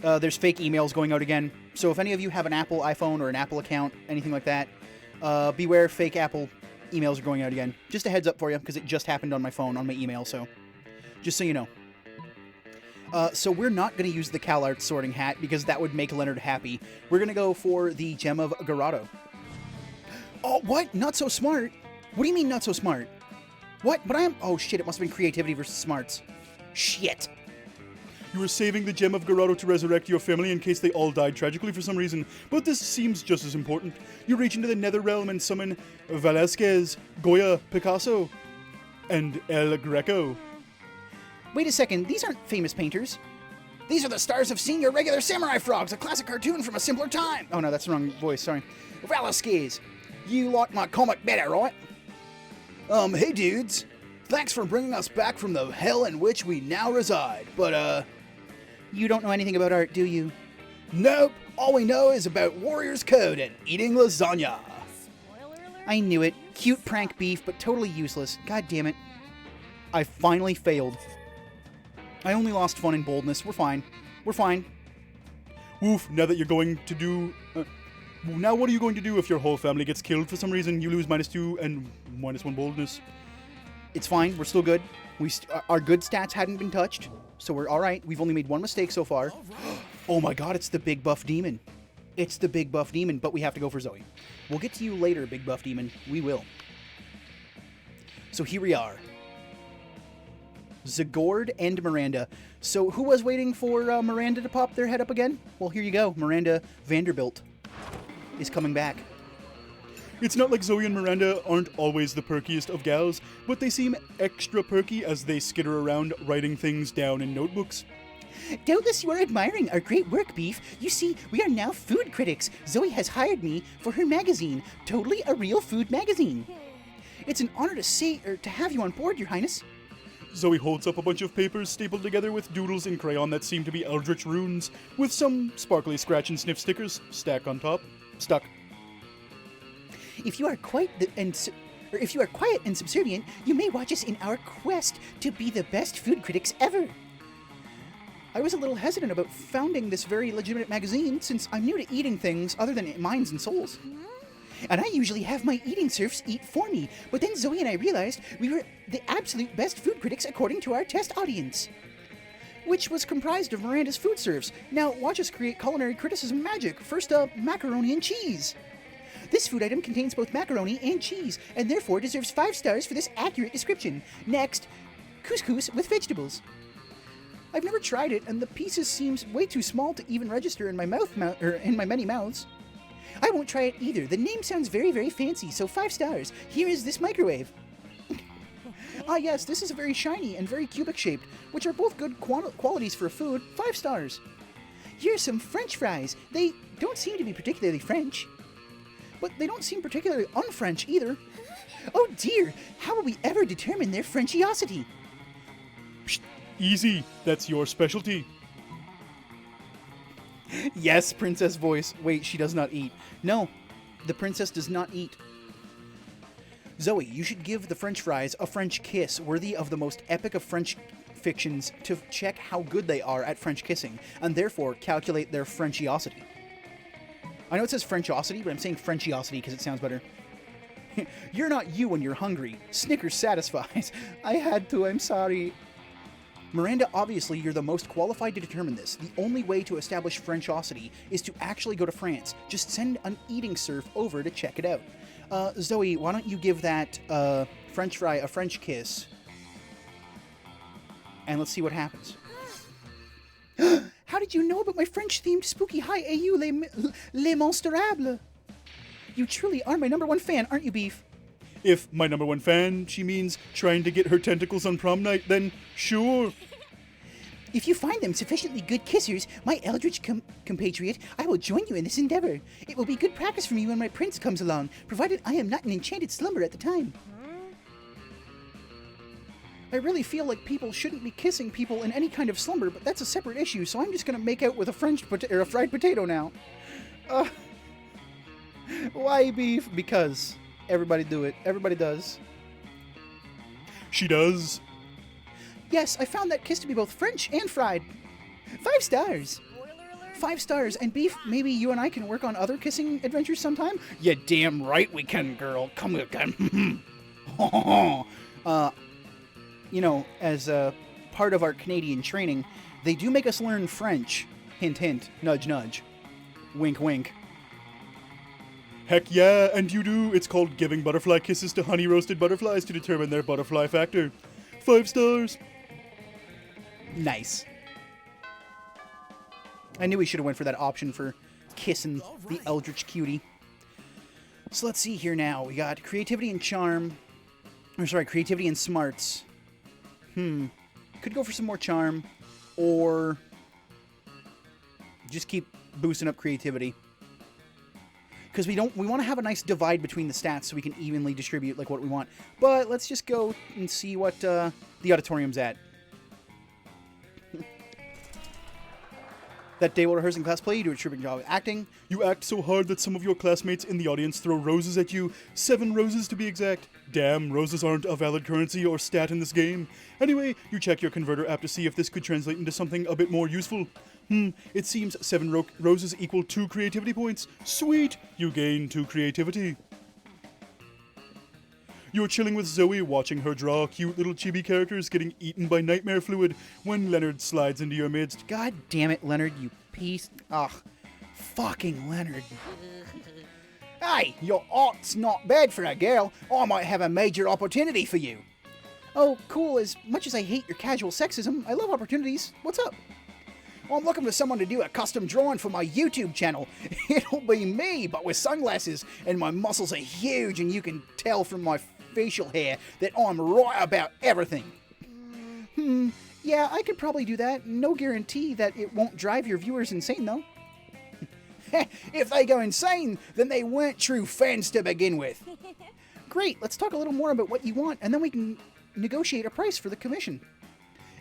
There's fake emails going out again. So if any of you have an Apple iPhone or an Apple account, anything like that, beware fake Apple emails are going out again. Just a heads up for you, because it just happened on my phone, on my email, so just so you know. So we're not going to use the CalArts sorting hat, because that would make Leonard happy. We're going to go for the Gem of Garado. Oh, what? Not so smart? What do you mean not so smart? What? But I am... Oh, shit, it must have been creativity versus smarts. Shit. You were saving the Gem of Garado to resurrect your family in case they all died tragically for some reason, but this seems just as important. You reach into the Nether Realm and summon Velasquez, Goya, Picasso, and El Greco. Wait a second, these aren't famous painters. These are the stars of Senior Regular Samurai Frogs, a classic cartoon from a simpler time. Oh no, that's the wrong voice, sorry. Velasquez, you like my comic better, right? Hey dudes. Thanks for bringing us back from the hell in which we now reside, but you don't know anything about art, do you? Nope, all we know is about Warrior's Code and eating lasagna. I knew it. Cute prank beef, but totally useless. God damn it. I finally failed. I only lost fun and boldness. We're fine. We're fine. Woof, now that you're going to do... now what are you going to do if your whole family gets killed for some reason? You lose -2 and -1 boldness. It's fine. We're still good. Our good stats hadn't been touched, so we're all right. We've only made 1 mistake so far. Oh my god, it's the big buff demon. It's the big buff demon, but we have to go for Zoe. We'll get to you later, big buff demon. We will. So here we are. Zagord and Miranda. So who was waiting for Miranda to pop their head up again? Well, here you go. Miranda Vanderbilt is coming back. It's not like Zoe and Miranda aren't always the perkiest of gals, but they seem extra perky as they skitter around writing things down in notebooks. Doubtless you are admiring our great work, Beef. You see, we are now food critics. Zoe has hired me for her magazine. Totally a real food magazine. It's an honor to have you on board, Your Highness. Zoe holds up a bunch of papers stapled together with doodles in crayon that seem to be Eldritch runes, with some sparkly scratch and sniff stickers stuck. If you are quiet and subservient, you may watch us in our quest to be the best food critics ever. I was a little hesitant about founding this very legitimate magazine since I'm new to eating things other than minds and souls. And I usually have my eating serfs eat for me, but then Zoe and I realized we were the absolute best food critics according to our test audience, which was comprised of Miranda's food serfs. Now watch us create culinary criticism magic. First up, macaroni and cheese. This food item contains both macaroni and cheese, and therefore deserves 5 stars for this accurate description. Next, couscous with vegetables. I've never tried it, and the pieces seems way too small to even register in my in my many mouths. I won't try it either. The name sounds very, very fancy, so 5 stars. Here is this microwave. Ah yes, this is very shiny and very cubic shaped, which are both good qualities for a food. 5 stars. Here's some French fries. They don't seem to be particularly French. But they don't seem particularly un-French either. Oh dear, how will we ever determine their Frenchiosity? Psst, easy. That's your specialty. Yes, princess voice. Wait, she does not eat. No, the princess does not eat. Zoe, you should give the French fries a French kiss worthy of the most epic of French fictions to check how good they are at French kissing, and therefore calculate their Frenchiosity. I know it says Frenchosity, but I'm saying Frenchiosity because it sounds better. You're not you when you're hungry. Snickers satisfies. I had to, I'm sorry. Miranda, obviously you're the most qualified to determine this. The only way to establish Frenchosity is to actually go to France. Just send an eating serf over to check it out. Zoe, why don't you give that French fry a French kiss? And let's see what happens. How did you know about my French-themed spooky Hi AU Les Monsterables? You truly are my #1 fan, aren't you, Beef? If my #1 fan, she means trying to get her tentacles on prom night, then sure. If you find them sufficiently good kissers, my Eldritch compatriot, I will join you in this endeavor. It will be good practice for me when my prince comes along, provided I am not in enchanted slumber at the time. I really feel like people shouldn't be kissing people in any kind of slumber, but that's a separate issue, so I'm just gonna make out with a fried potato now. Why, Beef? Because everybody do it. Everybody does. She does. Yes, I found that kiss to be both French and fried. 5 stars. 5 stars. And Beef, maybe you and I can work on other kissing adventures sometime? You damn right we can, girl. Come again. You know, as part of our Canadian training, they do make us learn French. Hint, hint. Nudge, nudge. Wink, wink. Heck yeah, and you do. It's called giving butterfly kisses to honey-roasted butterflies to determine their butterfly factor. 5 stars. Nice. I knew we should have went for that option for kissing the Eldritch Cutie. So let's see here now. We got creativity and charm. Or sorry, creativity and smarts. Could go for some more charm. Or just keep boosting up creativity. Because we want to have a nice divide between the stats so we can evenly distribute like what we want. But let's just go and see what the auditorium's at. That day while rehearsing class play, you do a terrific job of acting. You act so hard that some of your classmates in the audience throw roses at you. 7 roses to be exact. Damn, roses aren't a valid currency or stat in this game. Anyway, you check your converter app to see if this could translate into something a bit more useful. It seems 7 roses equal 2 creativity points. Sweet! You gain 2 creativity. You're chilling with Zoe, watching her draw cute little chibi characters getting eaten by nightmare fluid when Leonard slides into your midst. God damn it, Leonard, you piece. Ugh. Fucking Leonard. Hey, your art's not bad for a girl. I might have a major opportunity for you. Oh, cool. As much as I hate your casual sexism, I love opportunities. What's up? Well, I'm looking for someone to do a custom drawing for my YouTube channel. It'll be me, but with sunglasses, and my muscles are huge, and you can tell from my facial hair that I'm right about everything. Yeah, I could probably do that. No guarantee that it won't drive your viewers insane, though. If they go insane, then they weren't true fans to begin with. Great, let's talk a little more about what you want, and then we can negotiate a price for the commission.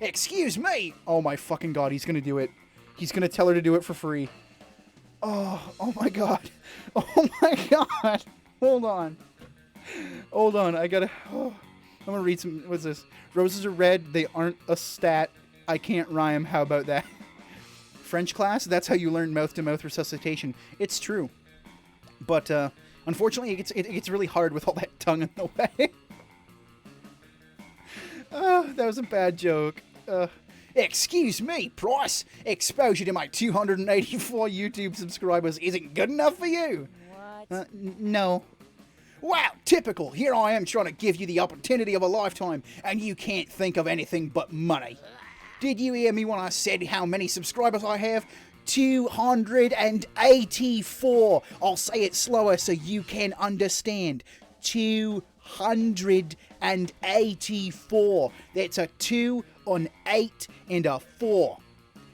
Excuse me! Oh my fucking god, he's gonna do it. He's gonna tell her to do it for free. Oh my god. Oh my god. Hold on. Hold on, I gotta... I'm gonna read some... What's this? Roses are red, they aren't a stat. I can't rhyme, how about that? French class? That's how you learn mouth-to-mouth resuscitation. It's true. But, unfortunately, it gets really hard with all that tongue in the way. That was a bad joke. Excuse me, Price. Exposure to my 284 YouTube subscribers isn't good enough for you. What? No. Wow, typical. Here I am trying to give you the opportunity of a lifetime, and you can't think of anything but money. Did you hear me when I said how many subscribers I have? 284. I'll say it slower so you can understand. 284. That's a 2, an 8, and a 4.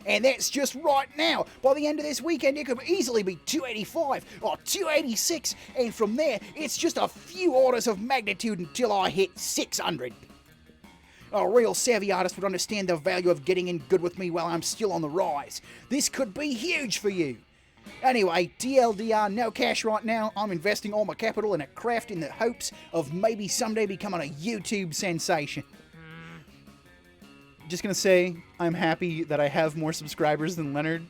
And that's just right now. By the end of this weekend, it could easily be 285 or 286. And from there, it's just a few orders of magnitude until I hit 600. A real savvy artist would understand the value of getting in good with me while I'm still on the rise. This could be huge for you. Anyway, TLDR, no cash right now. I'm investing all my capital in a craft in the hopes of maybe someday becoming a YouTube sensation. Just gonna say, I'm happy that I have more subscribers than Leonard.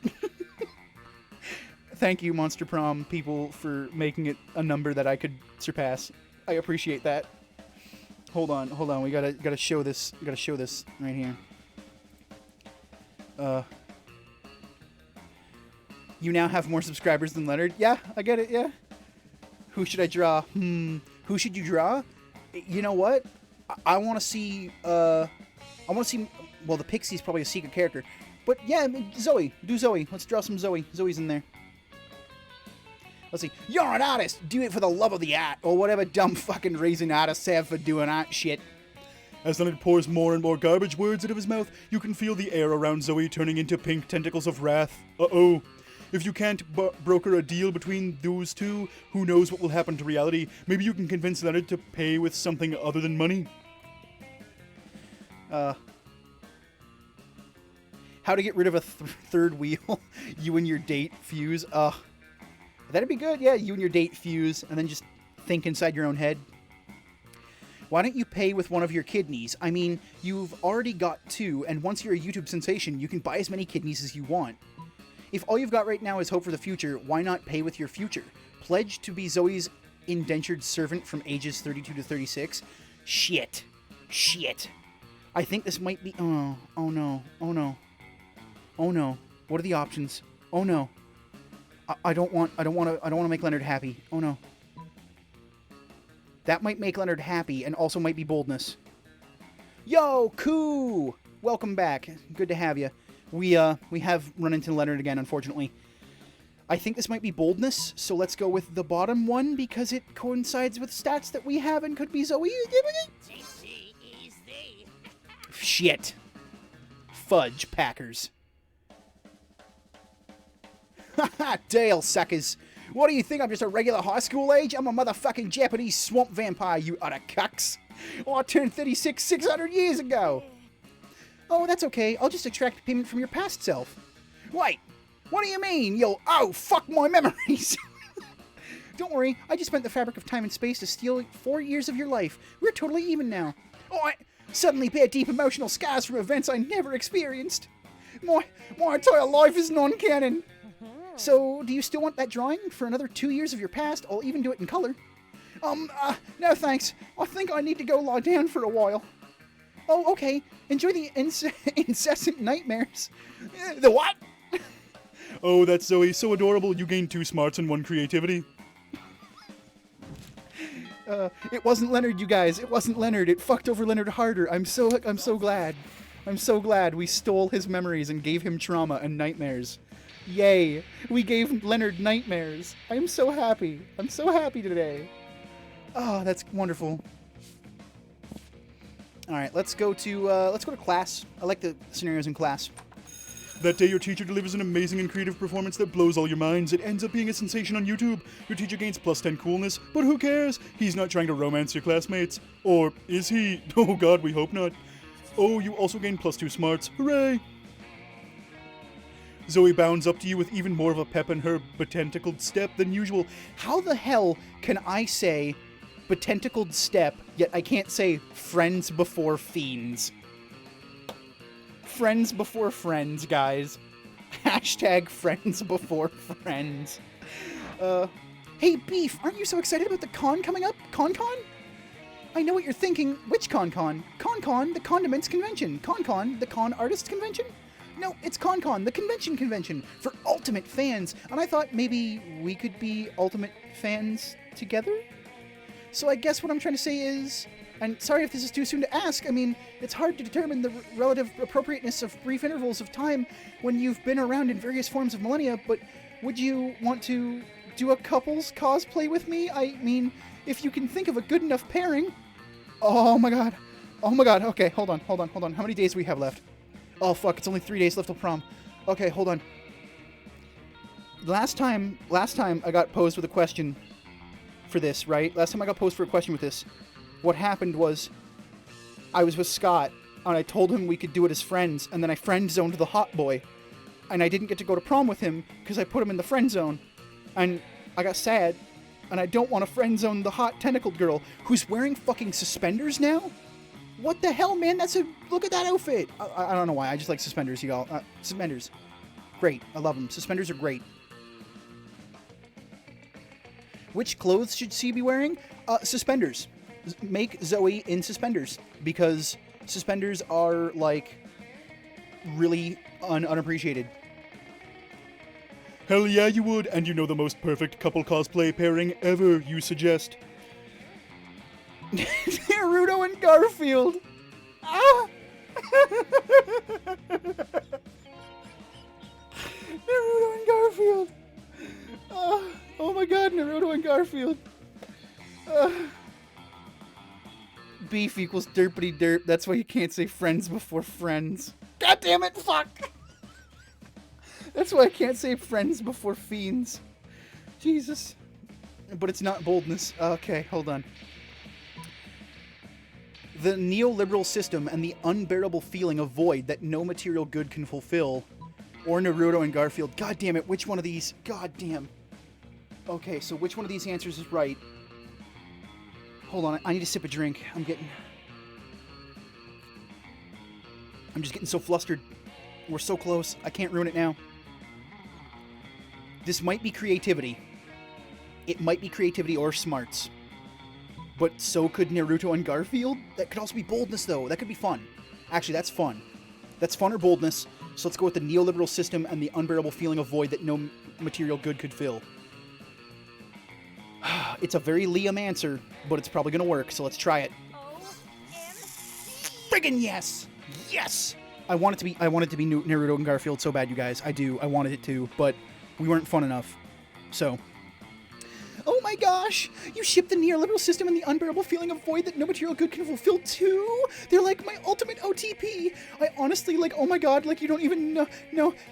Thank you, Monster Prom people, for making it a number that I could surpass. I appreciate that. Hold on. We gotta show this. We gotta show this right here. You now have more subscribers than Leonard. Yeah, I get it. Yeah. Who should I draw? Who should you draw? You know what? I want to see. Well, the Pixie's probably a secret character, but yeah, I mean, Zoe. Do Zoe. Let's draw some Zoe. Zoe's in there. Let's see. You're an artist. Do it for the love of the art, or whatever dumb fucking reason artists have for doing art shit. As Leonard pours more and more garbage words out of his mouth, you can feel the air around Zoe turning into pink tentacles of wrath. Uh-oh. If you can't broker a deal between those two, who knows what will happen to reality? Maybe you can convince Leonard to pay with something other than money. How to get rid of a third wheel. You and your date fuse. That'd be good. Yeah, you and your date fuse, and then just think inside your own head. Why don't you pay with one of your kidneys? I mean, you've already got 2, and once you're a YouTube sensation, you can buy as many kidneys as you want. If all you've got right now is hope for the future, why not pay with your future? Pledge to be Zoe's indentured servant from ages 32 to 36? Shit. I think this might be... Oh no. What are the options? Oh no. I don't want to make Leonard happy. Oh no. That might make Leonard happy and also might be boldness. Yo, Coo! Welcome back. Good to have you. We have run into Leonard again, unfortunately. I think this might be boldness, so let's go with the bottom one because it coincides with stats that we have and could be Zoe. Shit. Fudge Packers. Haha, Dale suckers. What do you think? I'm just a regular high school age? I'm a motherfucking Japanese swamp vampire, you utter cucks. Oh, I turned 36 600 years ago. Oh, that's okay. I'll just extract payment from your past self. Wait, what do you mean? Oh, fuck my memories. Don't worry, I just spent the fabric of time and space to steal 4 years of your life. We're totally even now. Oh, I suddenly bear deep emotional scars from events I never experienced. My entire life is non-canon. So, do you still want that drawing for another 2 years of your past? I'll even do it in color. No thanks. I think I need to go lie down for a while. Oh, okay. Enjoy the incessant nightmares. The what? Oh, that's Zoe. So adorable. You gained 2 smarts and 1 creativity. It wasn't Leonard, you guys. It wasn't Leonard. It fucked over Leonard harder. I'm so glad. I'm so glad we stole his memories and gave him trauma and nightmares. Yay. We gave Leonard nightmares. I'm so happy. I'm so happy today. Oh, that's wonderful. All right, let's go to class. I like the scenarios in class. That day, your teacher delivers an amazing and creative performance that blows all your minds. It ends up being a sensation on YouTube. Your teacher gains +10 coolness, but who cares? He's not trying to romance your classmates. Or is he? Oh god, we hope not. Oh, you also gain +2 smarts. Hooray! Zoe bounds up to you with even more of a pep in her botentacled step than usual. How the hell can I say botentacled step, yet I can't say friends before fiends? Friends before friends, guys. Hashtag friends before friends. Hey, Beef, aren't you so excited about the con coming up? Con-Con? I know what you're thinking. Which Con-Con? Con-Con, the Condiments Convention. Con-Con, the Con Artist Convention? No, it's Con-Con, the convention for ultimate fans. And I thought maybe we could be ultimate fans together? So I guess what I'm trying to say is, and sorry if this is too soon to ask, I mean, it's hard to determine the relative appropriateness of brief intervals of time when you've been around in various forms of millennia, but would you want to do a couples cosplay with me? I mean, if you can think of a good enough pairing. Oh my god. Okay, hold on. How many days do we have left? Oh fuck, it's only 3 days left till prom. Okay, hold on. Last time I got posed with a question for this, right? Last time I got posed for a question with this, what happened was I was with Scott, and I told him we could do it as friends, and then I friend-zoned the hot boy, and I didn't get to go to prom with him because I put him in the friend zone, and I got sad, and I don't want to friend-zone the hot tentacled girl who's wearing fucking suspenders now? What the hell, man? Look at that outfit! I don't know why, I just like suspenders, y'all. Suspenders. Great, I love them. Suspenders are great. Which clothes should she be wearing? Suspenders. Make Zoe in suspenders, because suspenders are, like, really unappreciated. Hell yeah, you would, and you know the most perfect couple cosplay pairing ever, you suggest. Naruto and Garfield! Ah! Naruto and Garfield! Oh my god, Naruto and Garfield! Beef equals derpity derp. That's why you can't say friends before friends. God damn it, fuck! That's why I can't say friends before fiends. Jesus. But it's not boldness. Okay, hold on. The neoliberal system and the unbearable feeling of void that no material good can fulfill. Or Naruto and Garfield. God damn it, which one of these? God damn. Okay, so which one of these answers is right? Hold on, I need to sip a drink. I'm just getting so flustered. We're so close. I can't ruin it now. This might be creativity. It might be creativity or smarts. But so could Naruto and Garfield? That could also be boldness, though. That could be fun. Actually, that's fun. That's fun or boldness. So let's go with the neoliberal system and the unbearable feeling of void that no material good could fill. It's a very Liam answer, but it's probably going to work, so let's try it. Friggin' yes! Yes! I want it to be Naruto and Garfield so bad, you guys. I do. I wanted it to, but we weren't fun enough. So. Oh my gosh! You ship the neoliberal system and the unbearable feeling of void that no material good can fulfill too? They're like my ultimate OTP! I honestly, like, oh my god, like, you don't even know.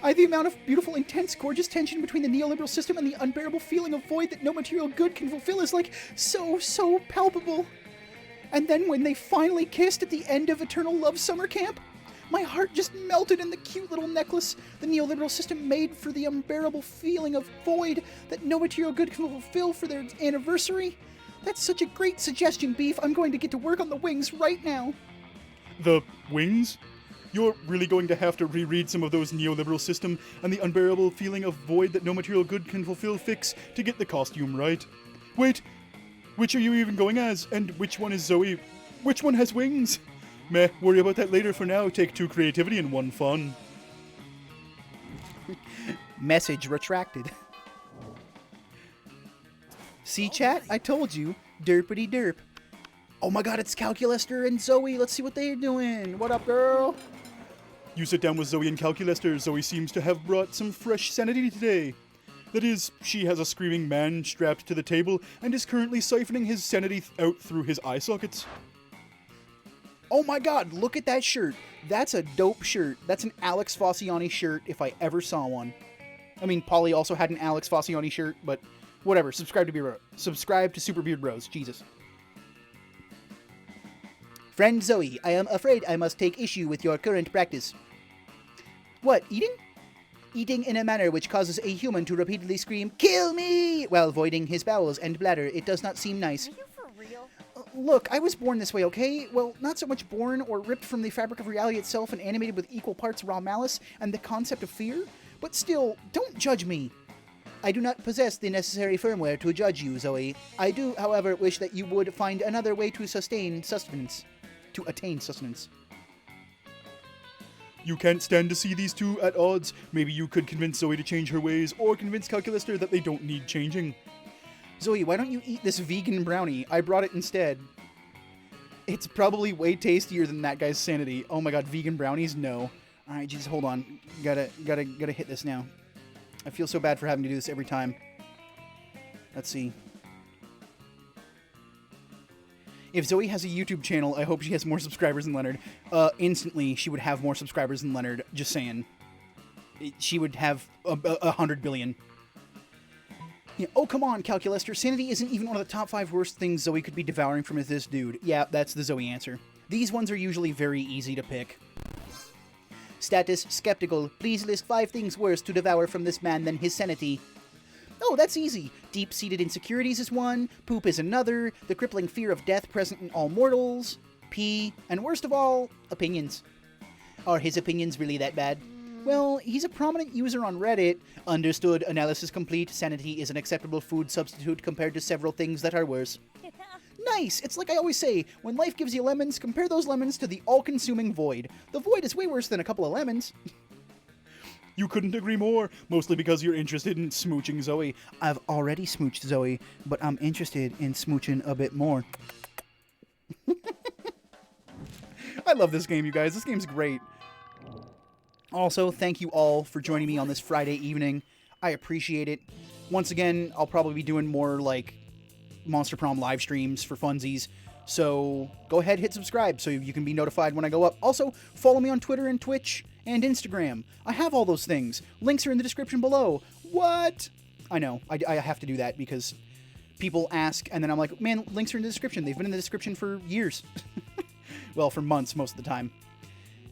The amount of beautiful, intense, gorgeous tension between the neoliberal system and the unbearable feeling of void that no material good can fulfill is, like, so palpable. And then when they finally kissed at the end of Eternal Love Summer Camp, my heart just melted in the cute little necklace the neoliberal system made for the unbearable feeling of void that no material good can fulfill for their anniversary. That's such a great suggestion, Beef. I'm going to get to work on the wings right now. The wings? You're really going to have to reread some of those neoliberal system and the unbearable feeling of void that no material good can fulfill fix to get the costume right. Wait, which are you even going as? And which one is Zoe? Which one has wings? Meh, worry about that later. For now, take 2 creativity and 1 fun. Message retracted. See, chat? I told you. Derpity derp. Oh my god, it's Calculester and Zoe. Let's see what they're doing. What up, girl? You sit down with Zoe and Calculester. Zoe seems to have brought some fresh sanity today. That is, she has a screaming man strapped to the table and is currently siphoning his sanity out through his eye sockets. Oh my god, look at that shirt. That's a dope shirt. That's an Alex Fossiani shirt if I ever saw one. I mean, Polly also had an Alex Fossiani shirt, but whatever. Subscribe to Super Beard Bros. Jesus. Friend Zoe, I am afraid I must take issue with your current practice. What, eating? Eating in a manner which causes a human to repeatedly scream, "Kill me!" while voiding his bowels and bladder. It does not seem nice. Are you for real? Look, I was born this way, okay? Well, not so much born or ripped from the fabric of reality itself and animated with equal parts raw malice and the concept of fear, but still, don't judge me. I do not possess the necessary firmware to judge you, Zoe. I do, however, wish that you would find another way to attain sustenance. You can't stand to see these two at odds. Maybe you could convince Zoe to change her ways, or convince Calculester that they don't need changing. Zoe, why don't you eat this vegan brownie? I brought it instead. It's probably way tastier than that guy's sanity. Oh my god, vegan brownies? No. Alright, Jesus, hold on. Gotta hit this now. I feel so bad for having to do this every time. Let's see. If Zoe has a YouTube channel, I hope she has more subscribers than Leonard. Instantly, she would have more subscribers than Leonard. Just saying. she would have 100 billion. Yeah, oh, come on, Calculester. Sanity isn't even one of the top 5 worst things Zoe could be devouring from this dude. Yeah, that's the Zoe answer. These ones are usually very easy to pick. Status, skeptical. Please list 5 things worse to devour from this man than his sanity. Oh, that's easy. Deep-seated insecurities is one, poop is another, the crippling fear of death present in all mortals, pee, and worst of all, opinions. Are his opinions really that bad? Well, he's a prominent user on Reddit. Understood, analysis complete, sanity is an acceptable food substitute compared to several things that are worse. Nice! It's like I always say, when life gives you lemons, compare those lemons to the all-consuming void. The void is way worse than a couple of lemons. You couldn't agree more, mostly because you're interested in smooching Zoe. I've already smooched Zoe, but I'm interested in smooching a bit more. I love this game, you guys. This game's great. Also, thank you all for joining me on this Friday evening. I appreciate it. Once again, I'll probably be doing more, like, Monster Prom live streams for funsies. So, go ahead, hit subscribe so you can be notified when I go up. Also, follow me on Twitter and Twitch and Instagram. I have all those things. Links are in the description below. What? I know. I have to do that because people ask, and then I'm like, man, links are in the description. They've been in the description for years. Well, for months most of the time.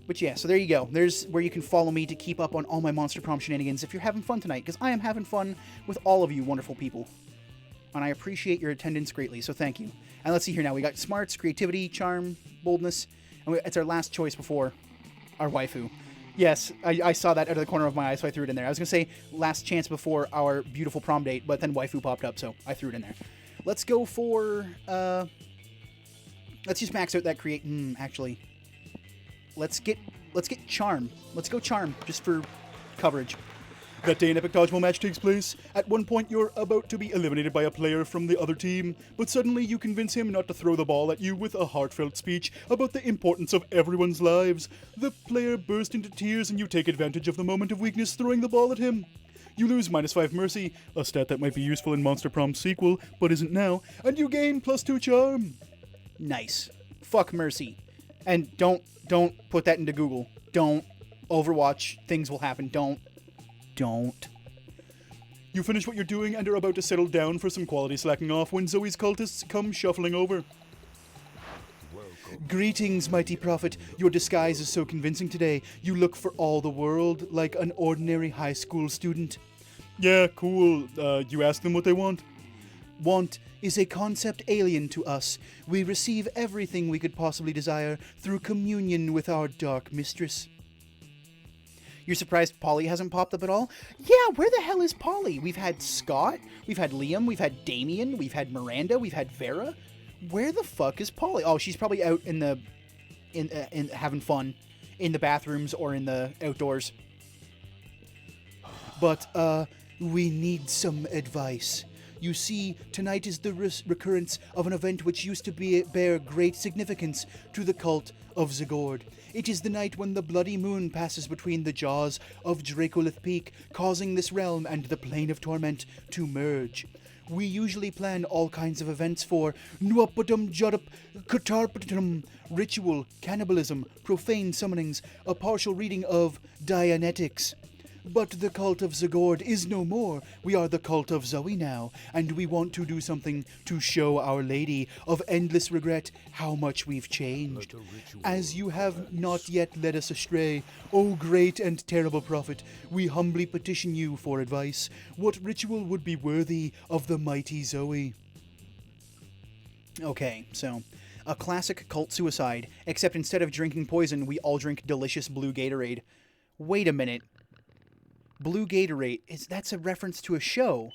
But yeah, so there you go. There's where you can follow me to keep up on all my Monster Prom shenanigans if you're having fun tonight, because I am having fun with all of you wonderful people. And I appreciate your attendance greatly, so thank you. And let's see here now. We got smarts, creativity, charm, boldness, and it's our last choice before our waifu. Yes, I saw that out of the corner of my eye, so I threw it in there. I was going to say last chance before our beautiful prom date, but then waifu popped up, so I threw it in there. Let's go for, let's just max out that create, actually. Let's get charm. Let's go charm, just for coverage. That day an epic dodgeball match takes place. At one point, you're about to be eliminated by a player from the other team, but suddenly you convince him not to throw the ball at you with a heartfelt speech about the importance of everyone's lives. The player bursts into tears and you take advantage of the moment of weakness, throwing the ball at him. You lose -5 mercy, a stat that might be useful in Monster Prom's sequel, but isn't now, and you gain +2 charm. Nice. Fuck mercy. And don't put that into Google. Don't. Overwatch. Things will happen. Don't. You finish what you're doing and are about to settle down for some quality slacking off when Zoe's cultists come shuffling over. Greetings, mighty prophet. Your disguise is so convincing today. You look for all the world like an ordinary high school student. Yeah, cool. You ask them what they want? Want is a concept alien to us. We receive everything we could possibly desire through communion with our dark mistress. You're surprised Polly hasn't popped up at all? Yeah, where the hell is Polly? We've had Scott, we've had Liam, we've had Damien, we've had Miranda, we've had Vera. Where the fuck is Polly? Oh, she's probably out in having fun in the bathrooms or in the outdoors. But we need some advice. You see, tonight is the recurrence of an event which used to bear great significance to the cult of Zagord. It is the night when the bloody moon passes between the jaws of Dracolith Peak, causing this realm and the plane of torment to merge. We usually plan all kinds of events for Nuapadum Judup Katarpatum, ritual, cannibalism, profane summonings, a partial reading of Dianetics. But the cult of Zagord is no more. We are the cult of Zoe now, and we want to do something to show Our Lady of Endless Regret how much we've changed. As you have not yet led us astray, O great and terrible prophet, we humbly petition you for advice. What ritual would be worthy of the mighty Zoe? Okay, so a classic cult suicide, except instead of drinking poison, we all drink delicious blue Gatorade. Wait a minute. Blue Gatorade, that's a reference to a show.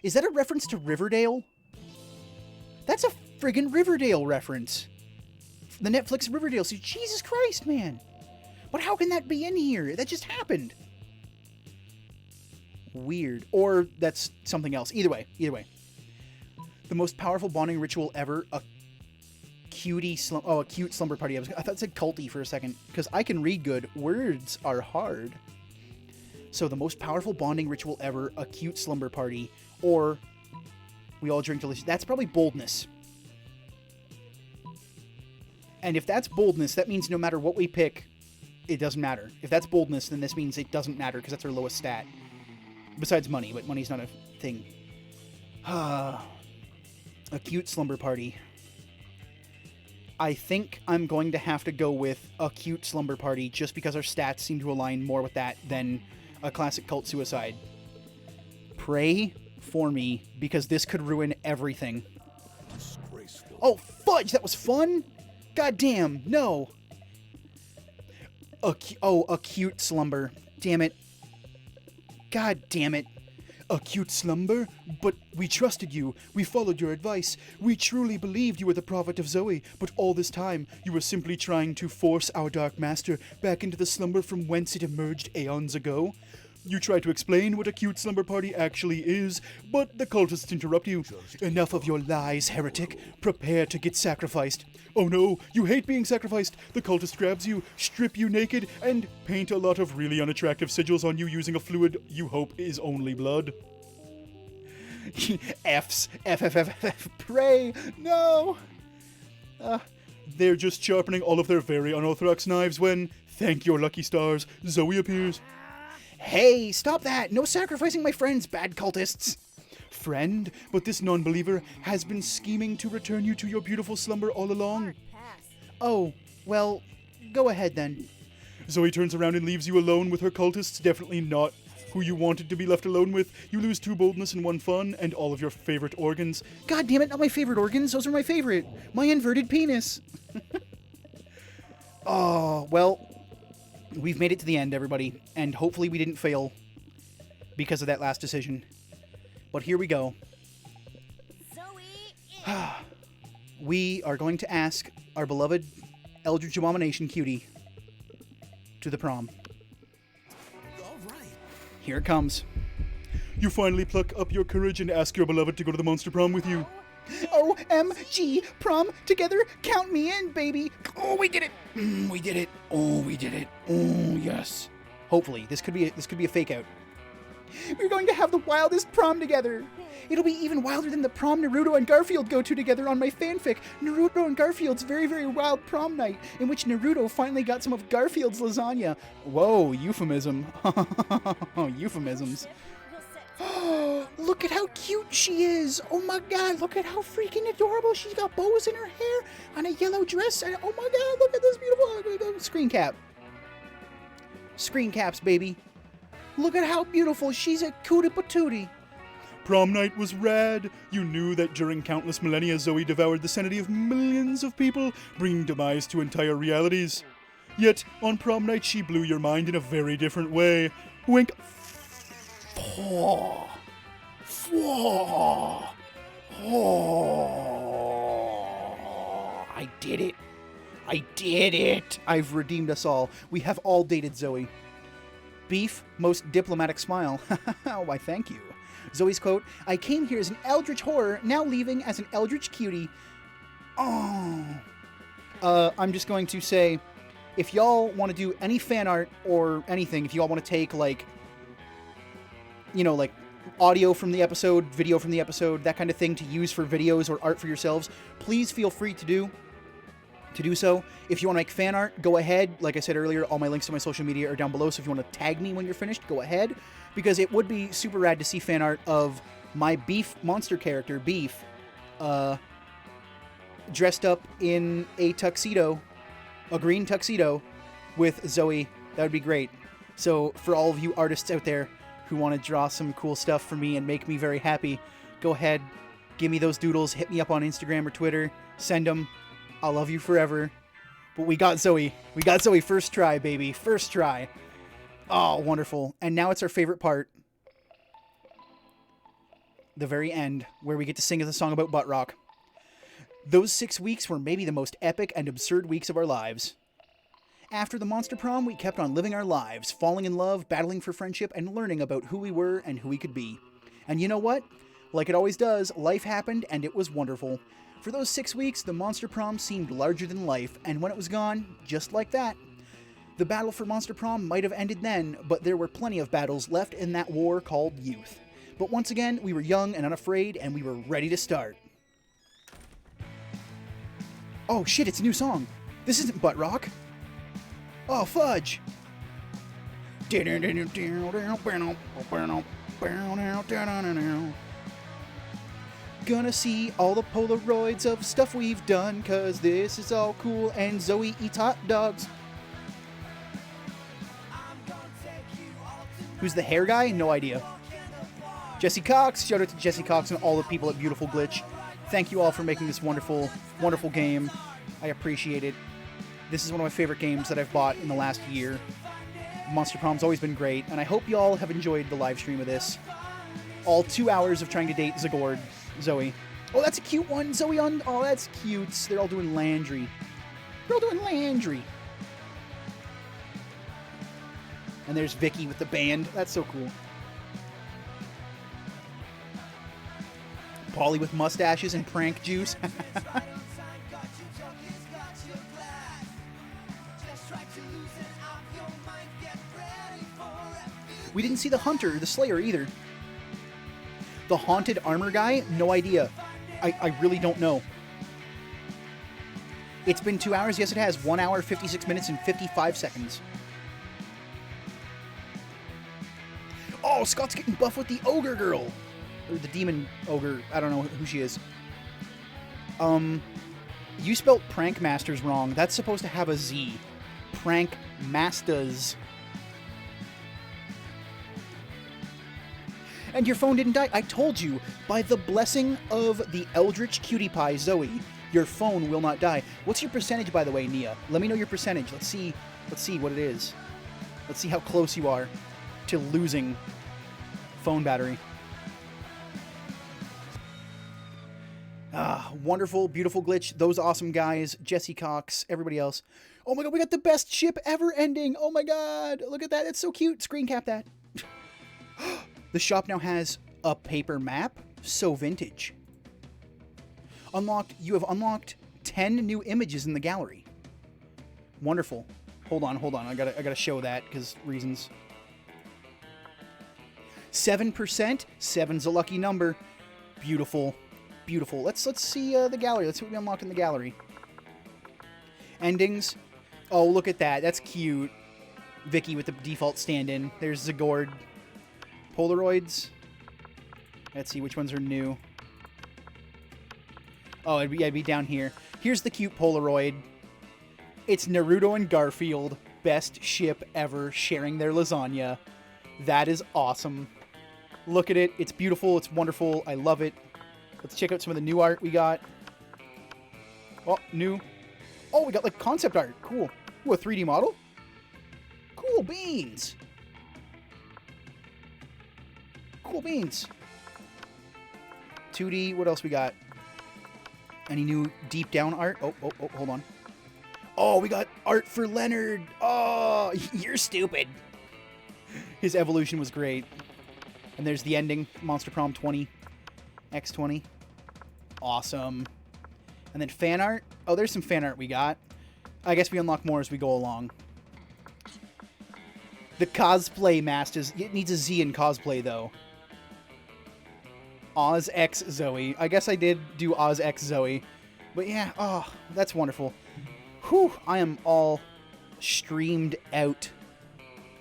Is that a reference to Riverdale? That's a friggin' Riverdale reference. The Netflix Riverdale series. Jesus Christ, man. But how can that be in here? That just happened. Weird. Or that's something else. Either way. The most powerful bonding ritual ever, a cute slumber party. I thought it said culty for a second, because I can read good. Words are hard. So the most powerful bonding ritual ever, a cute slumber party, or we all drink delicious. That's probably boldness. And if that's boldness, that means no matter what we pick, it doesn't matter. If that's boldness, then this means it doesn't matter because that's her lowest stat. Besides money, but money's not a thing. A cute slumber party. I think I'm going to have to go with a cute slumber party just because our stats seem to align more with that than a classic cult suicide. Pray for me because this could ruin everything. Oh, fudge! That was fun? God damn, no. A cute slumber. Damn it. God damn it. A cute slumber? But we trusted you. We followed your advice. We truly believed you were the prophet of Zoe, but all this time you were simply trying to force our Dark Master back into the slumber from whence it emerged aeons ago. You try to explain what a cute slumber party actually is, but the cultists interrupt you. Enough of your lies, heretic. Prepare to get sacrificed. Oh no, you hate being sacrificed. The cultist grabs you, strip you naked, and paint a lot of really unattractive sigils on you using a fluid you hope is only blood. F's. Pray. No. They're just sharpening all of their very unorthodox knives when, thank your lucky stars, Zoe appears. Hey, stop that! No sacrificing my friends, bad cultists! Friend, but this non-believer has been scheming to return you to your beautiful slumber all along. Oh, well, go ahead then. Zoe turns around and leaves you alone with her cultists, definitely not who you wanted to be left alone with. You lose 2 boldness and 1 fun, and all of your favorite organs. God damn it, not my favorite organs, those are my favorite. My inverted penis. Oh, well, we've made it to the end, everybody, and hopefully we didn't fail because of that last decision. But here we go. Zoe. We are going to ask our beloved Eldritch Abomination Cutie to the prom. All right. Here it comes. You finally pluck up your courage and ask your beloved to go to the monster prom with you. OMG, prom together, count me in, baby. Oh, we did it. We did it. Oh, we did it. Oh, yes. Hopefully, this could be a fake out. We're going to have the wildest prom together. It'll be even wilder than the prom Naruto and Garfield go to together on my fanfic, Naruto and Garfield's Very, Very Wild Prom Night, in which Naruto finally got some of Garfield's lasagna. Whoa, euphemism. Euphemisms. Look at how cute she is. Oh my god, look at how freaking adorable. She's got bows in her hair and a yellow dress. And oh my god, look at this beautiful screen cap. Screen caps, baby. Look at how beautiful. She's a Cutie Patootie. Prom night was rad. You knew that during countless millennia, Zoe devoured the sanity of millions of people, bringing demise to entire realities. Yet, on prom night, she blew your mind in a very different way. Wink. I did it. I did it. I've redeemed us all. We have all dated Zoe. Beef, most diplomatic smile. Why, thank you. Zoe's quote, I came here as an eldritch horror, now leaving as an eldritch cutie. Oh. I'm just going to say, if y'all want to do any fan art or anything, if y'all want to take, like, you know, like, audio from the episode, video from the episode, that kind of thing to use for videos or art for yourselves, please feel free to do so. If you want to make fan art, go ahead. Like I said earlier, all my links to my social media are down below, so if you want to tag me when you're finished, go ahead. Because it would be super rad to see fan art of my Beef monster character, Beef, dressed up in a tuxedo, a green tuxedo, with Zoe. That would be great. So for all of you artists out there who want to draw some cool stuff for me and make me very happy, go ahead, give me those doodles, hit me up on Instagram or Twitter, send them. I'll love you forever. But we got Zoe. We got Zoe first try, baby. First try. Oh, wonderful. And now it's our favorite part. The very end, where we get to sing a song about butt rock. Those 6 weeks were maybe the most epic and absurd weeks of our lives. After the monster prom, we kept on living our lives, falling in love, battling for friendship, and learning about who we were and who we could be. And you know what? Like it always does, life happened and it was wonderful. For those 6 weeks, the monster prom seemed larger than life, and when it was gone, just like that. The battle for monster prom might have ended then, but there were plenty of battles left in that war called youth. But once again, we were young and unafraid, and we were ready to start. Oh shit, it's a new song. This isn't butt rock. Oh, fudge! Gonna see all the Polaroids of stuff we've done, cause this is all cool, and Zoe eats hot dogs. Who's the hair guy? No idea. Jesse Cox, shout out to Jesse Cox and all the people at Beautiful Glitch. Thank you all for making this wonderful, wonderful game. I appreciate it. This is one of my favorite games that I've bought in the last year. Monster Prom's always been great, and I hope you all have enjoyed the live stream of this. All 2 hours of trying to date Zoe. Oh, that's a cute one. Zoe on... Oh, that's cute. They're all doing Landry. They're all doing Landry. And there's Vicky with the band. That's so cool. Polly with mustaches and prank juice. We didn't see the Hunter, the Slayer, either. The Haunted Armor guy? No idea. I really don't know. It's been 2 hours? Yes, it has. 1 hour, 56 minutes, and 55 seconds. Oh, Scott's getting buff with the Ogre Girl. Or the Demon Ogre. I don't know who she is. You spelled Prank Masters wrong. That's supposed to have a Z. Prank Masters. And your phone didn't die. I told you, by the blessing of the Eldritch Cutie Pie Zoe, your phone will not die. What's your percentage, by the way, Nia? Let me know your percentage. Let's see what it is. Let's see how close you are to losing phone battery. Ah, wonderful, beautiful glitch. Those awesome guys, Jesse Cox, everybody else. Oh my god, we got the best ship ever ending. Oh my god, look at that. It's so cute. Screen cap that. The shop now has a paper map. So vintage. You have unlocked 10 new images in the gallery. Wonderful. Hold on. I gotta show that because reasons. 7%. 7's a lucky number. Beautiful. Beautiful. Let's see the gallery. Let's see what we unlocked in the gallery. Endings. Oh, look at that. That's cute. Vicky with the default stand-in. There's Zagord. Polaroids. Let's see which ones are new. Oh, it'd be down here. Here's the cute Polaroid. It's Naruto and Garfield. Best ship ever, sharing their lasagna. That is awesome. Look at it. It's beautiful. It's wonderful. I love it. Let's check out some of the new art we got. Oh, new. Oh, we got like concept art. Cool. Ooh, a 3D model. Cool beans. Cool beans. 2D. What else we got? Any new deep down art? Oh, hold on. Oh, we got art for Leonard. Oh, you're stupid. His evolution was great. And there's the ending. Monster Prom 20. X20. Awesome. And then fan art. Oh, there's some fan art we got. I guess we unlock more as we go along. The cosplay masters. It needs a Z in cosplay, though. Oz X Zoe. I guess I did do Oz X Zoe. But yeah, oh, that's wonderful. Whew, I am all streamed out.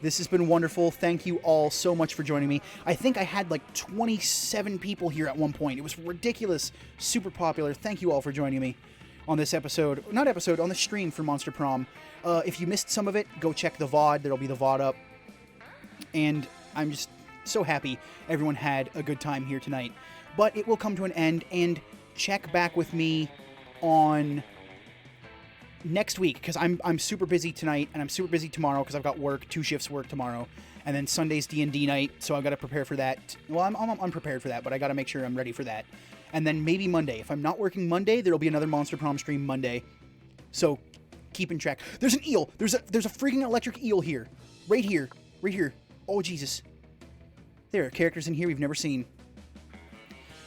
This has been wonderful. Thank you all so much for joining me. I think I had like 27 people here at one point. It was ridiculous. Super popular. Thank you all for joining me on this episode. Not episode, on the stream for Monster Prom. If you missed some of it, go check the VOD. There'll be the VOD up. And I'm just so happy everyone had a good time here tonight. But it will come to an end, and check back with me on next week, because I'm super busy tonight, and I'm super busy tomorrow because I've got work, 2 shifts work tomorrow, and then Sunday's D&D night, so I've got to prepare for that. Well, I'm unprepared for that, but I got to make sure I'm ready for that. And then maybe Monday. If I'm not working Monday, there'll be another Monster Prom stream Monday. So keep in track. There's an eel. There's a freaking electric eel here. Right here. Right here. Oh, Jesus. There are characters in here we've never seen.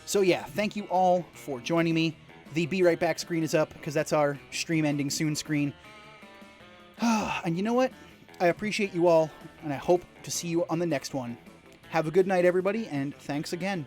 So yeah, thank you all for joining me. The Be Right Back screen is up because that's our stream ending soon screen. And you know what? I appreciate you all, and I hope to see you on the next one. Have a good night, everybody, and thanks again.